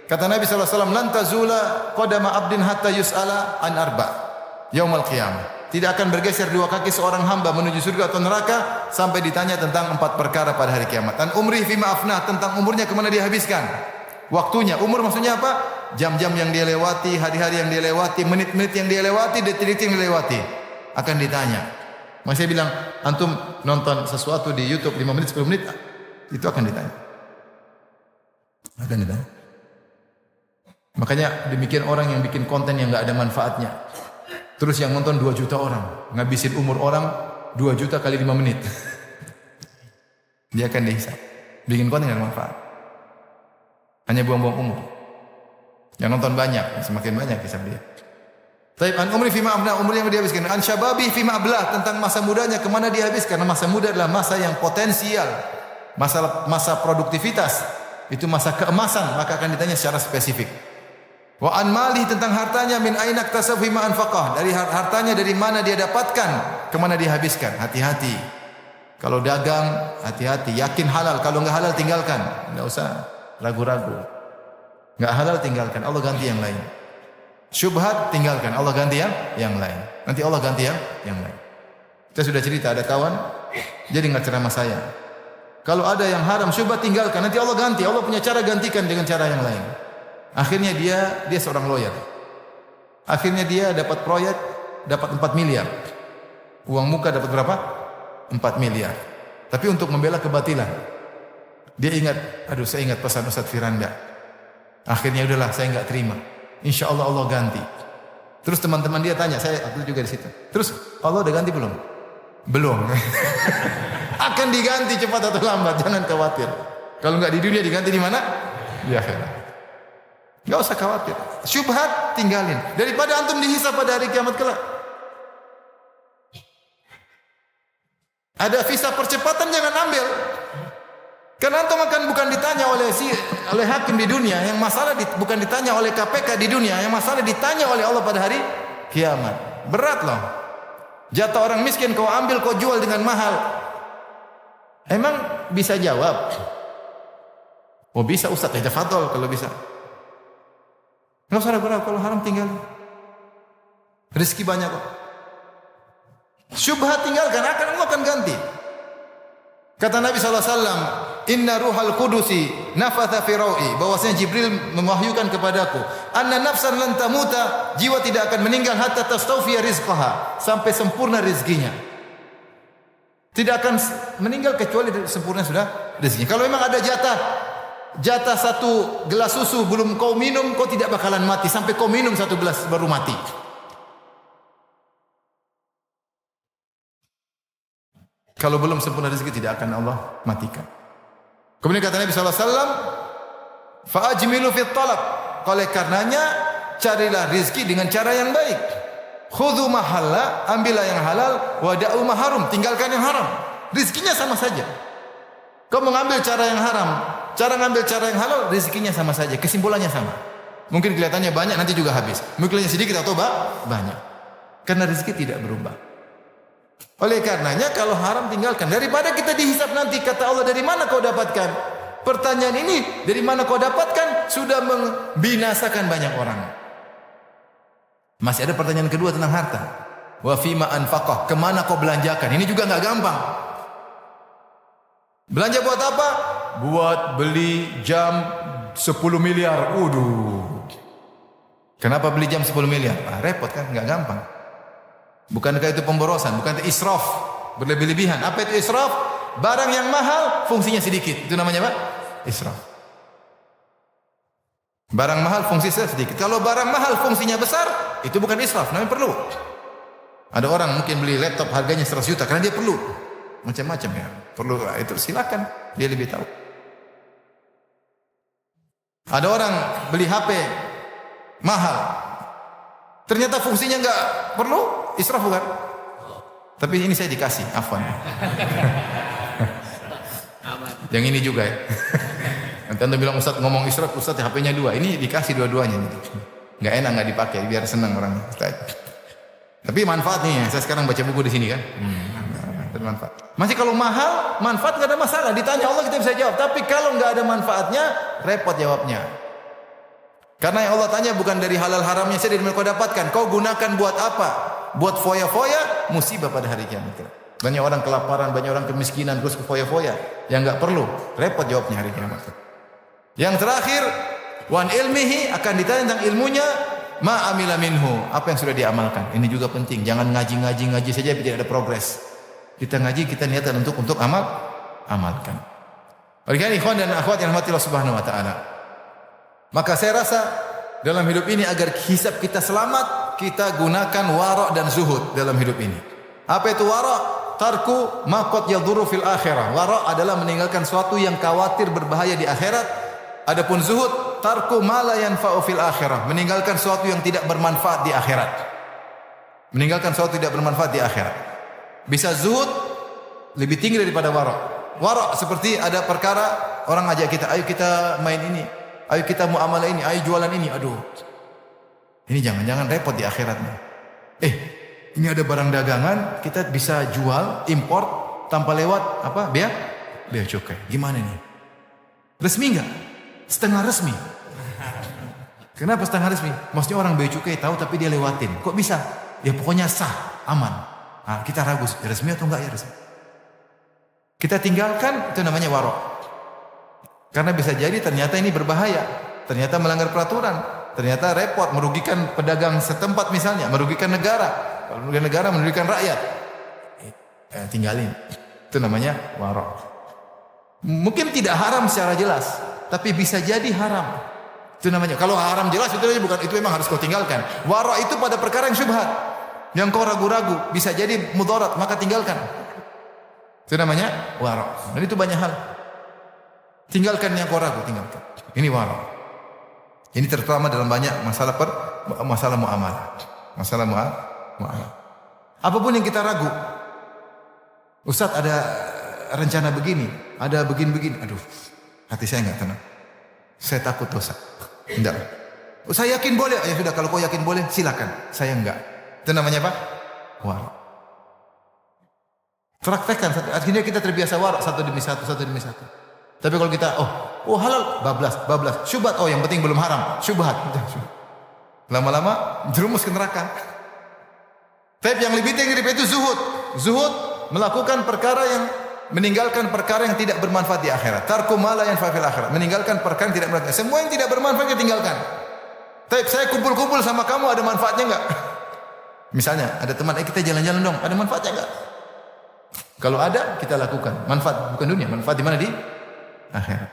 Kata Nabi SAW, "Lan tazula qadama abdin hatta yus'ala an arba' yaumal qiyamah." Tidak akan bergeser dua kaki seorang hamba menuju surga atau neraka sampai ditanya tentang 4 perkara pada hari kiamat. Dan umri fima afnah, tentang umurnya kemana dia habiskan. Waktunya, umur maksudnya apa? Jam-jam yang dia lewati, hari-hari yang dia lewati, menit-menit yang dia lewati, detik-detik yang dia lewati. Akan ditanya. Maka saya bilang, antum nonton sesuatu di YouTube 5 menit, 10 menit, itu akan ditanya. Akan ditanya. Makanya demikian orang yang bikin konten yang enggak ada manfaatnya. Terus yang nonton 2 juta orang, ngabisin umur orang 2 juta kali 5 menit. Dia akan dihisab. Bikin konten yang ada manfaat. Hanya buang-buang umur. Yang nonton banyak, semakin banyak hisab dia. Taib an umri fima abna, umur yang dia habiskan. An syababi fima ablah, tentang masa mudanya kemana dia habis. Karena masa muda adalah masa yang potensial. Masa produktivitas. Itu masa keemasan, maka akan ditanya secara spesifik. Wa an mali, tentang hartanya, min aina iktasab fima anfaqah, dari hartanya dari mana dia dapatkan, kemana dia habiskan. Hati-hati. Kalau dagang, hati-hati, yakin halal, kalau enggak halal tinggalkan. Enggak usah ragu-ragu. Enggak halal tinggalkan, Allah ganti yang lain. Syubhat tinggalkan, Allah ganti yang lain. Nanti Allah ganti yang lain. Kita sudah cerita, ada kawan jadi enggak ceramah saya. Kalau ada yang haram syubhat tinggalkan, nanti Allah ganti. Allah punya cara gantikan dengan cara yang lain. Akhirnya dia seorang lawyer. Akhirnya dia dapat proyek, dapat 4 miliar. Uang muka dapat berapa? 4 miliar. Tapi untuk membela kebatilan, dia ingat, aduh saya ingat pesan Ustaz Firanda. Akhirnya udahlah saya enggak terima. Insya Allah Allah ganti. Terus teman-teman dia tanya, saya aku juga di situ. Terus Allah udah ganti belum? Belum. Akan diganti cepat atau lambat, jangan khawatir. Kalau enggak di dunia diganti di mana? Di akhirat. Enggak usah khawatir. Syubhat tinggalin. Daripada antum dihisab pada hari kiamat kelak. Ada visa percepatan jangan ambil. Karena antum akan bukan ditanya oleh hakim di dunia, yang masalah bukan ditanya oleh KPK di dunia, yang masalah ditanya oleh Allah pada hari kiamat. Berat loh. Jatah orang miskin kau ambil, kau jual dengan mahal. Emang bisa jawab? Oh bisa Ustaz, ya tafadhol kalau bisa. Enggak usah ragu-ragu, kalau haram tinggal. Rezeki banyak kok. Syubhat tinggalkan, Allah akan ganti. Kata Nabi SAW, Inna ruhal kudusi nafatha fi rawi, bahwasanya Jibril mewahyukan kepadaku, anna nafsan lan tamuta, jiwa tidak akan meninggal hatta tastawfiya rizqaha, sampai sempurna rezekinya. Tidak akan meninggal kecuali sempurna sudah rezekinya. Kalau memang ada jatah 1 gelas susu belum kau minum, kau tidak bakalan mati sampai kau minum 1 gelas baru mati. Kalau belum sempurna rezeki tidak akan Allah matikan. Kemudian kata Nabi SAW, fa'ajmilu fit talab. Oleh karenanya carilah rezeki dengan cara yang baik. Khudhu mahalla, ambillah yang halal, wada'u maharum, tinggalkan yang haram. Rezekinya sama saja. Kau mengambil cara yang haram, cara ngambil cara yang halal, rezekinya sama saja, kesimpulannya sama. Mungkin kelihatannya banyak, nanti juga habis. Mungkin kelihatannya sedikit atau banyak. Karena rezeki tidak berubah. Oleh karenanya kalau haram tinggalkan. Daripada kita dihisab nanti, kata Allah, dari mana kau dapatkan? Pertanyaan ini, dari mana kau dapatkan, sudah membinasakan banyak orang. Masih ada pertanyaan kedua tentang harta. Wa fima anfaqah, kemana kau belanjakan? Ini juga enggak gampang. Belanja buat apa? Buat beli jam 10 miliar. Kenapa beli jam 10 miliar? Repot kan, enggak gampang. Bukankah itu pemborosan? Bukan itu israf, berlebih-lebihan. Apa itu israf? Barang yang mahal fungsinya sedikit. Itu namanya apa? Israf. Barang mahal fungsinya sedikit. Kalau barang mahal fungsinya besar, itu bukan israf, namanya perlu. Ada orang mungkin beli laptop harganya 100 juta karena dia perlu. Macam-macam ya. Perlu itu silakan, dia lebih tahu. Ada orang beli HP mahal. Ternyata fungsinya enggak perlu, israf bukan? Tapi ini saya dikasih, afwan. Yang ini juga ya. Nanti anda bilang Ustaz ngomong isyraf, Ustaz HP-nya 2. Ini dikasih dua-duanya gitu. Nggak enak nggak dipakai, biar senang orang. Tapi manfaat nih, saya sekarang baca buku di sini kan. Bermanfaat. Masih kalau mahal, manfaat nggak ada masalah. Ditanya Allah kita bisa jawab. Tapi kalau nggak ada manfaatnya, repot jawabnya. Karena yang Allah tanya bukan dari halal haramnya saja yang kau dapatkan. Kau gunakan buat apa? Buat foya-foya, musibah pada hari kiamat. Banyak orang kelaparan, banyak orang kemiskinan, terus ke foya-foya. Yang nggak perlu, repot jawabnya hari kiamat. Yang terakhir, wan ilmihi, akan ditanya tentang ilmunya, ma amila minhu, apa yang sudah diamalkan. Ini juga penting. Jangan ngaji saja tapi tidak ada progres. Kita ngaji, kita niatkan untuk amalkan. Oleh karena ikhwan dan akhwat yang dirahmati Allah Subhanahu wa taala. Maka saya rasa dalam hidup ini agar hisab kita selamat, kita gunakan wara' dan zuhud dalam hidup ini. Apa itu wara'? Tarku ma qad yadhurru fil akhirah. Wara' adalah meninggalkan sesuatu yang khawatir berbahaya di akhirat. Adapun zuhud, tarku ma la yanfa'u fil akhirah, meninggalkan sesuatu yang tidak bermanfaat di akhirat. Meninggalkan sesuatu tidak bermanfaat di akhirat. Bisa zuhud lebih tinggi daripada wara'. Wara' seperti ada perkara orang ajak kita, ayo kita main ini. Ayo kita muamalah ini, ayo jualan ini. Aduh. Ini jangan-jangan repot di akhiratnya. Ini ada barang dagangan, kita bisa jual, import tanpa lewat apa? Bea cukai. Gimana nih? Resmi enggak? Setengah resmi. Kenapa setengah resmi? Maksudnya orang bea cukai tahu tapi dia lewatin. Kok bisa? Ya pokoknya sah, aman. Nah, kita ragu, resmi atau enggak ya resmi. Kita tinggalkan, itu namanya wara'. Karena bisa jadi ternyata ini berbahaya, ternyata melanggar peraturan, ternyata repot, merugikan pedagang setempat misalnya, merugikan negara, kalau merugikan negara, merugikan rakyat. Tinggalin. Itu namanya wara'. Mungkin tidak haram secara jelas, tapi bisa jadi haram. Itu namanya. Kalau haram jelas itu bukan, itu memang harus kau tinggalkan. Wara' itu pada perkara yang syubhat, yang kau ragu-ragu, bisa jadi mudarat, maka tinggalkan. Itu namanya wara'. Dan itu banyak hal. Tinggalkan yang kau ragu, tinggalkan. Ini wara'. Ini terutama dalam banyak masalah muamalah. Masalah muamalah. Apapun yang kita ragu. Ustaz ada rencana begini, ada begini. Aduh, hati saya enggak tenang. Saya takut dosa. Enggak. Saya yakin boleh. Ya sudah, kalau kau yakin boleh, silakan. Saya enggak. Itu namanya apa? Wara'. Praktekkan. Akhirnya kita terbiasa wara' satu demi satu. Tapi kalau kita, halal, bablas, syubhat, yang penting belum haram, syubhat. Lama-lama jerumus ke neraka. Tapi yang lebih tinggi daripada itu zuhud. Zuhud melakukan perkara yang meninggalkan perkara yang tidak bermanfaat di akhirat. Tarku ma la yanfa'u fil akhirat. Meninggalkan perkara yang tidak bermanfaat. Semua yang tidak bermanfaat kita tinggalkan. Tapi saya kumpul-kumpul sama kamu ada manfaatnya enggak? Misalnya ada teman, kita jalan-jalan dong, ada manfaatnya enggak? Kalau ada, kita lakukan. Manfaat bukan dunia, manfaat di mana? Di akhirat.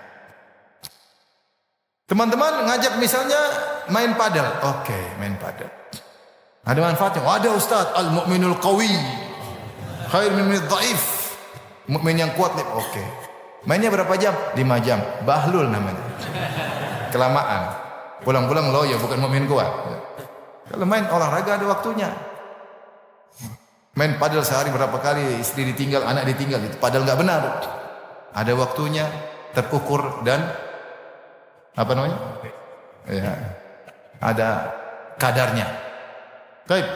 Teman-teman ngajak misalnya main padel. Oke, main padel. Ada manfaatnya. Ada Ustaz, al-mu'minul qawi khair min dhaif. Mukmin yang kuat nih. Oke. Mainnya berapa jam? 5 jam. Bahlul namanya. Kelamaan. Pulang-pulang loyo, bukan mukmin kuat. Kalau main olahraga ada waktunya. Main padel sehari berapa kali, istri ditinggal, anak ditinggal, itu padel enggak benar. Ada waktunya, terukur dan apa namanya? Ya. Ada kadarnya. Baik.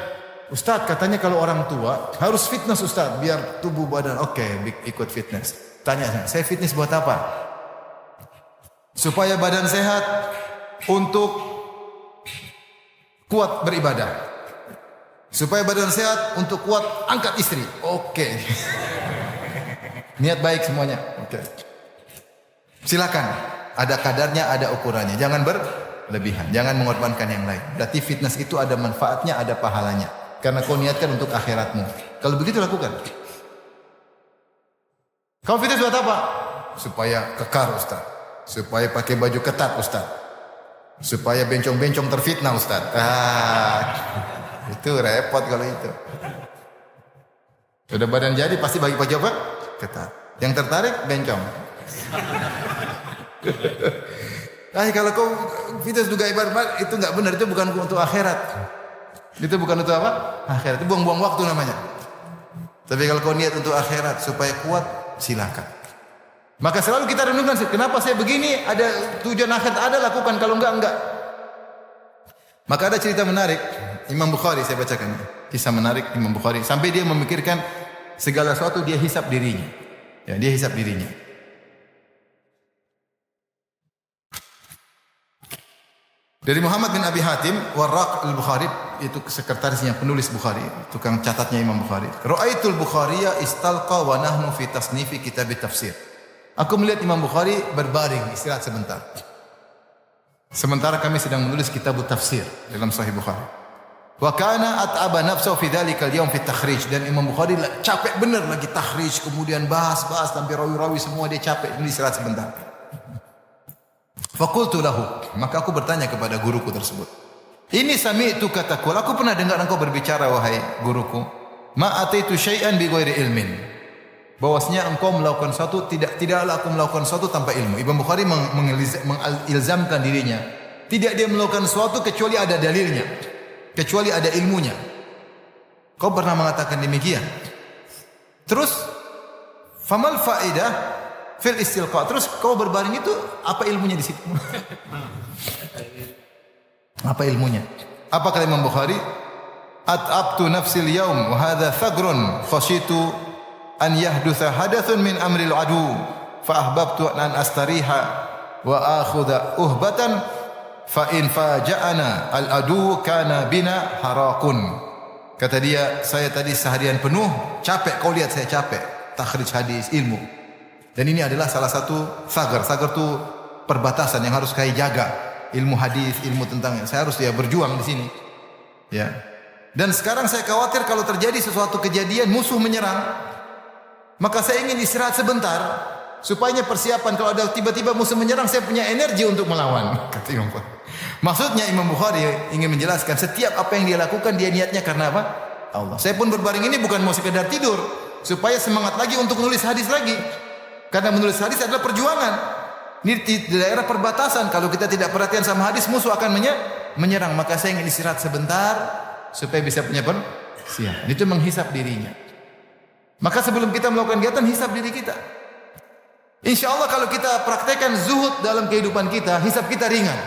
Ustaz katanya kalau orang tua harus fitness Ustaz biar tubuh badan oke, ikut fitness. Tanya saya fitness buat apa? Supaya badan sehat untuk kuat beribadah. Supaya badan sehat untuk kuat angkat istri. Oke. Niat baik semuanya. Oke. Silakan. Ada kadarnya, ada ukurannya. Jangan berlebihan. Jangan mengorbankan yang lain. Berarti fitness itu ada manfaatnya, ada pahalanya. Karena kau niatkan untuk akhiratmu. Kalau begitu lakukan. Kau fitness buat apa? Supaya kekar Ustaz. Supaya pakai baju ketat Ustaz. Supaya bencong-bencong terfitnah Ustaz. Itu repot kalau itu. Sudah badan jadi pasti bagi baju apa? Ketat. Yang tertarik bencong. Kalau kau fitness juga ibarat itu enggak benar, itu bukan untuk akhirat. Itu bukan untuk apa? Akhirat. Itu buang-buang waktu namanya. Tapi kalau kau niat untuk akhirat supaya kuat, silakan. Maka selalu kita renungkan, kenapa saya begini? Ada tujuan akhirat, ada lakukan, kalau enggak. Maka ada cerita menarik Imam Bukhari, saya bacakan. Kisah menarik Imam Bukhari sampai dia memikirkan segala sesuatu, dia hisap dirinya. Ya, dia hisap dirinya. Dari Muhammad bin Abi Hatim, Warraq al-Bukhari, itu sekretarisnya penulis Bukhari, tukang catatnya Imam Bukhari. Ra'aitul Bukhariya istalqa wa nahnu fi tasnifi kitab tafsir. Aku melihat Imam Bukhari berbaring istirahat sebentar. Sementara kami sedang menulis kitab tafsir dalam Sahih Bukhari. Wa kana at'aba nafsahu fi dzalikal yaum fi takhrij, dan Imam Bukhari capek benar lagi takhrij, kemudian bahas sampai rawi-rawi semua dia capek, ini istirahat sebentar. Faqultu lahu, maka aku bertanya kepada guruku tersebut. Ini sami'tu katakul, aku pernah dengar engkau berbicara wahai guruku. Ma ataitu syai'an bi ghairi ilmin. Bahwasanya engkau melakukan sesuatu tidaklah aku melakukan sesuatu tanpa ilmu. Imam Bukhari mengilzamkan dirinya. Tidak dia melakukan sesuatu kecuali ada dalilnya, kecuali ada ilmunya. Kau pernah mengatakan demikian? Terus famal faidah fil istilqa, terus kau berbaring itu apa ilmunya di situ? Apa ilmunya? Apa kata Imam Bukhari? At'abtu nafsil yaum wa hadha thagrun khashitu an yahdutha hadathun min amril adu fa ahbabtu an astariha wa akhudha uhbatan fa in faja'ana al adu kana bina harakun. Kata dia, saya tadi seharian penuh capek, kau lihat saya capek takhrij hadis ilmu. Dan ini adalah salah satu sagar. Sagar itu perbatasan yang harus kau jaga. Ilmu hadis, ilmu tentang, saya harus berjuang di sini. Ya. Dan sekarang saya khawatir kalau terjadi sesuatu kejadian musuh menyerang, maka saya ingin istirahat sebentar supaya persiapan kalau ada tiba-tiba musuh menyerang saya punya energi untuk melawan. Kata Imam Bukhari. Maksudnya Imam Bukhari ingin menjelaskan setiap apa yang dia lakukan dia niatnya karena apa? Allah. Saya pun berbaring ini bukan mau sekedar tidur, supaya semangat lagi untuk menulis hadis lagi. Karena menulis hadis adalah perjuangan. Ini di daerah perbatasan. Kalau kita tidak perhatian sama hadis, musuh akan menyerang. Maka saya ingin istirahat sebentar supaya bisa punya persiapan. Itu menghisap dirinya. Maka sebelum kita melakukan kegiatan, hisap diri kita. Insya Allah kalau kita praktekkan zuhud dalam kehidupan kita, hisap kita ringan.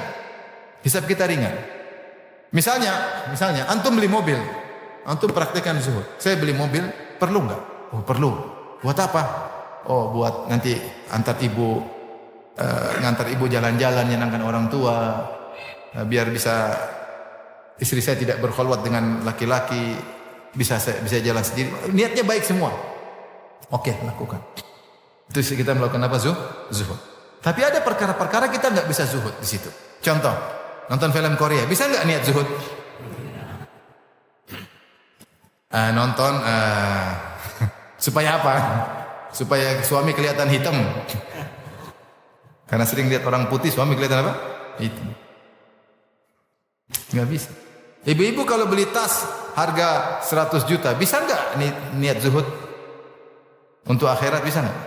Hisap kita ringan. Misalnya, antum beli mobil, antum praktekkan zuhud. Saya beli mobil, perlu enggak? Oh, perlu. Buat apa? Oh, buat nanti ngantar ibu jalan-jalan, nyenangkan orang tua, biar bisa istri saya tidak berkhulwat dengan laki-laki, bisa jalan sendiri. Niatnya baik semua. Oke, lakukan. Itu kita melakukan apa? Zuhud. Tapi ada perkara-perkara kita nggak bisa zuhud di situ. Contoh, nonton film Korea, bisa nggak niat zuhud? Supaya apa? Supaya suami kelihatan hitam. Karena sering lihat orang putih, suami kelihatan apa? Hitam. Nggak bisa. Ibu-ibu kalau beli tas harga 100 juta, bisa nggak niat zuhud? Untuk akhirat bisa nggak?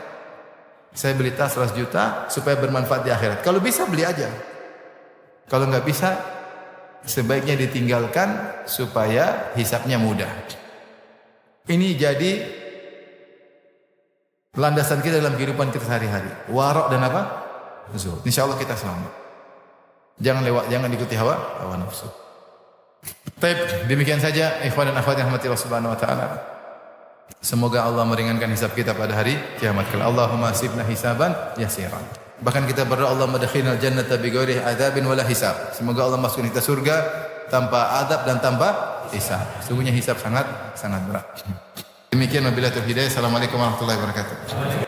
Saya beli tas 100 juta supaya bermanfaat di akhirat. Kalau bisa beli aja. Kalau nggak bisa, sebaiknya ditinggalkan supaya hisapnya mudah. Ini jadi landasan kita dalam kehidupan kita sehari-hari. Warok dan apa? Zuhud. Insyaallah kita selamat. Jangan ikuti hawa nafsu. Baik, demikian saja ikhwan dan akhwat yang rahmati Allah Subhanahu wa taala. Semoga Allah meringankan hisab kita pada hari kiamat kelak. Allahumma sibna hisaban yasiran. Bahkan kita berdoa Allah madkhilnal jannata bighairi adzabin wala hisab. Semoga Allah masukkan kita surga tanpa adab dan tanpa hisab. Sungguhnya hisab sangat berat. Demikian wabillahi taufiq. Assalamualaikum warahmatullahi wabarakatuh.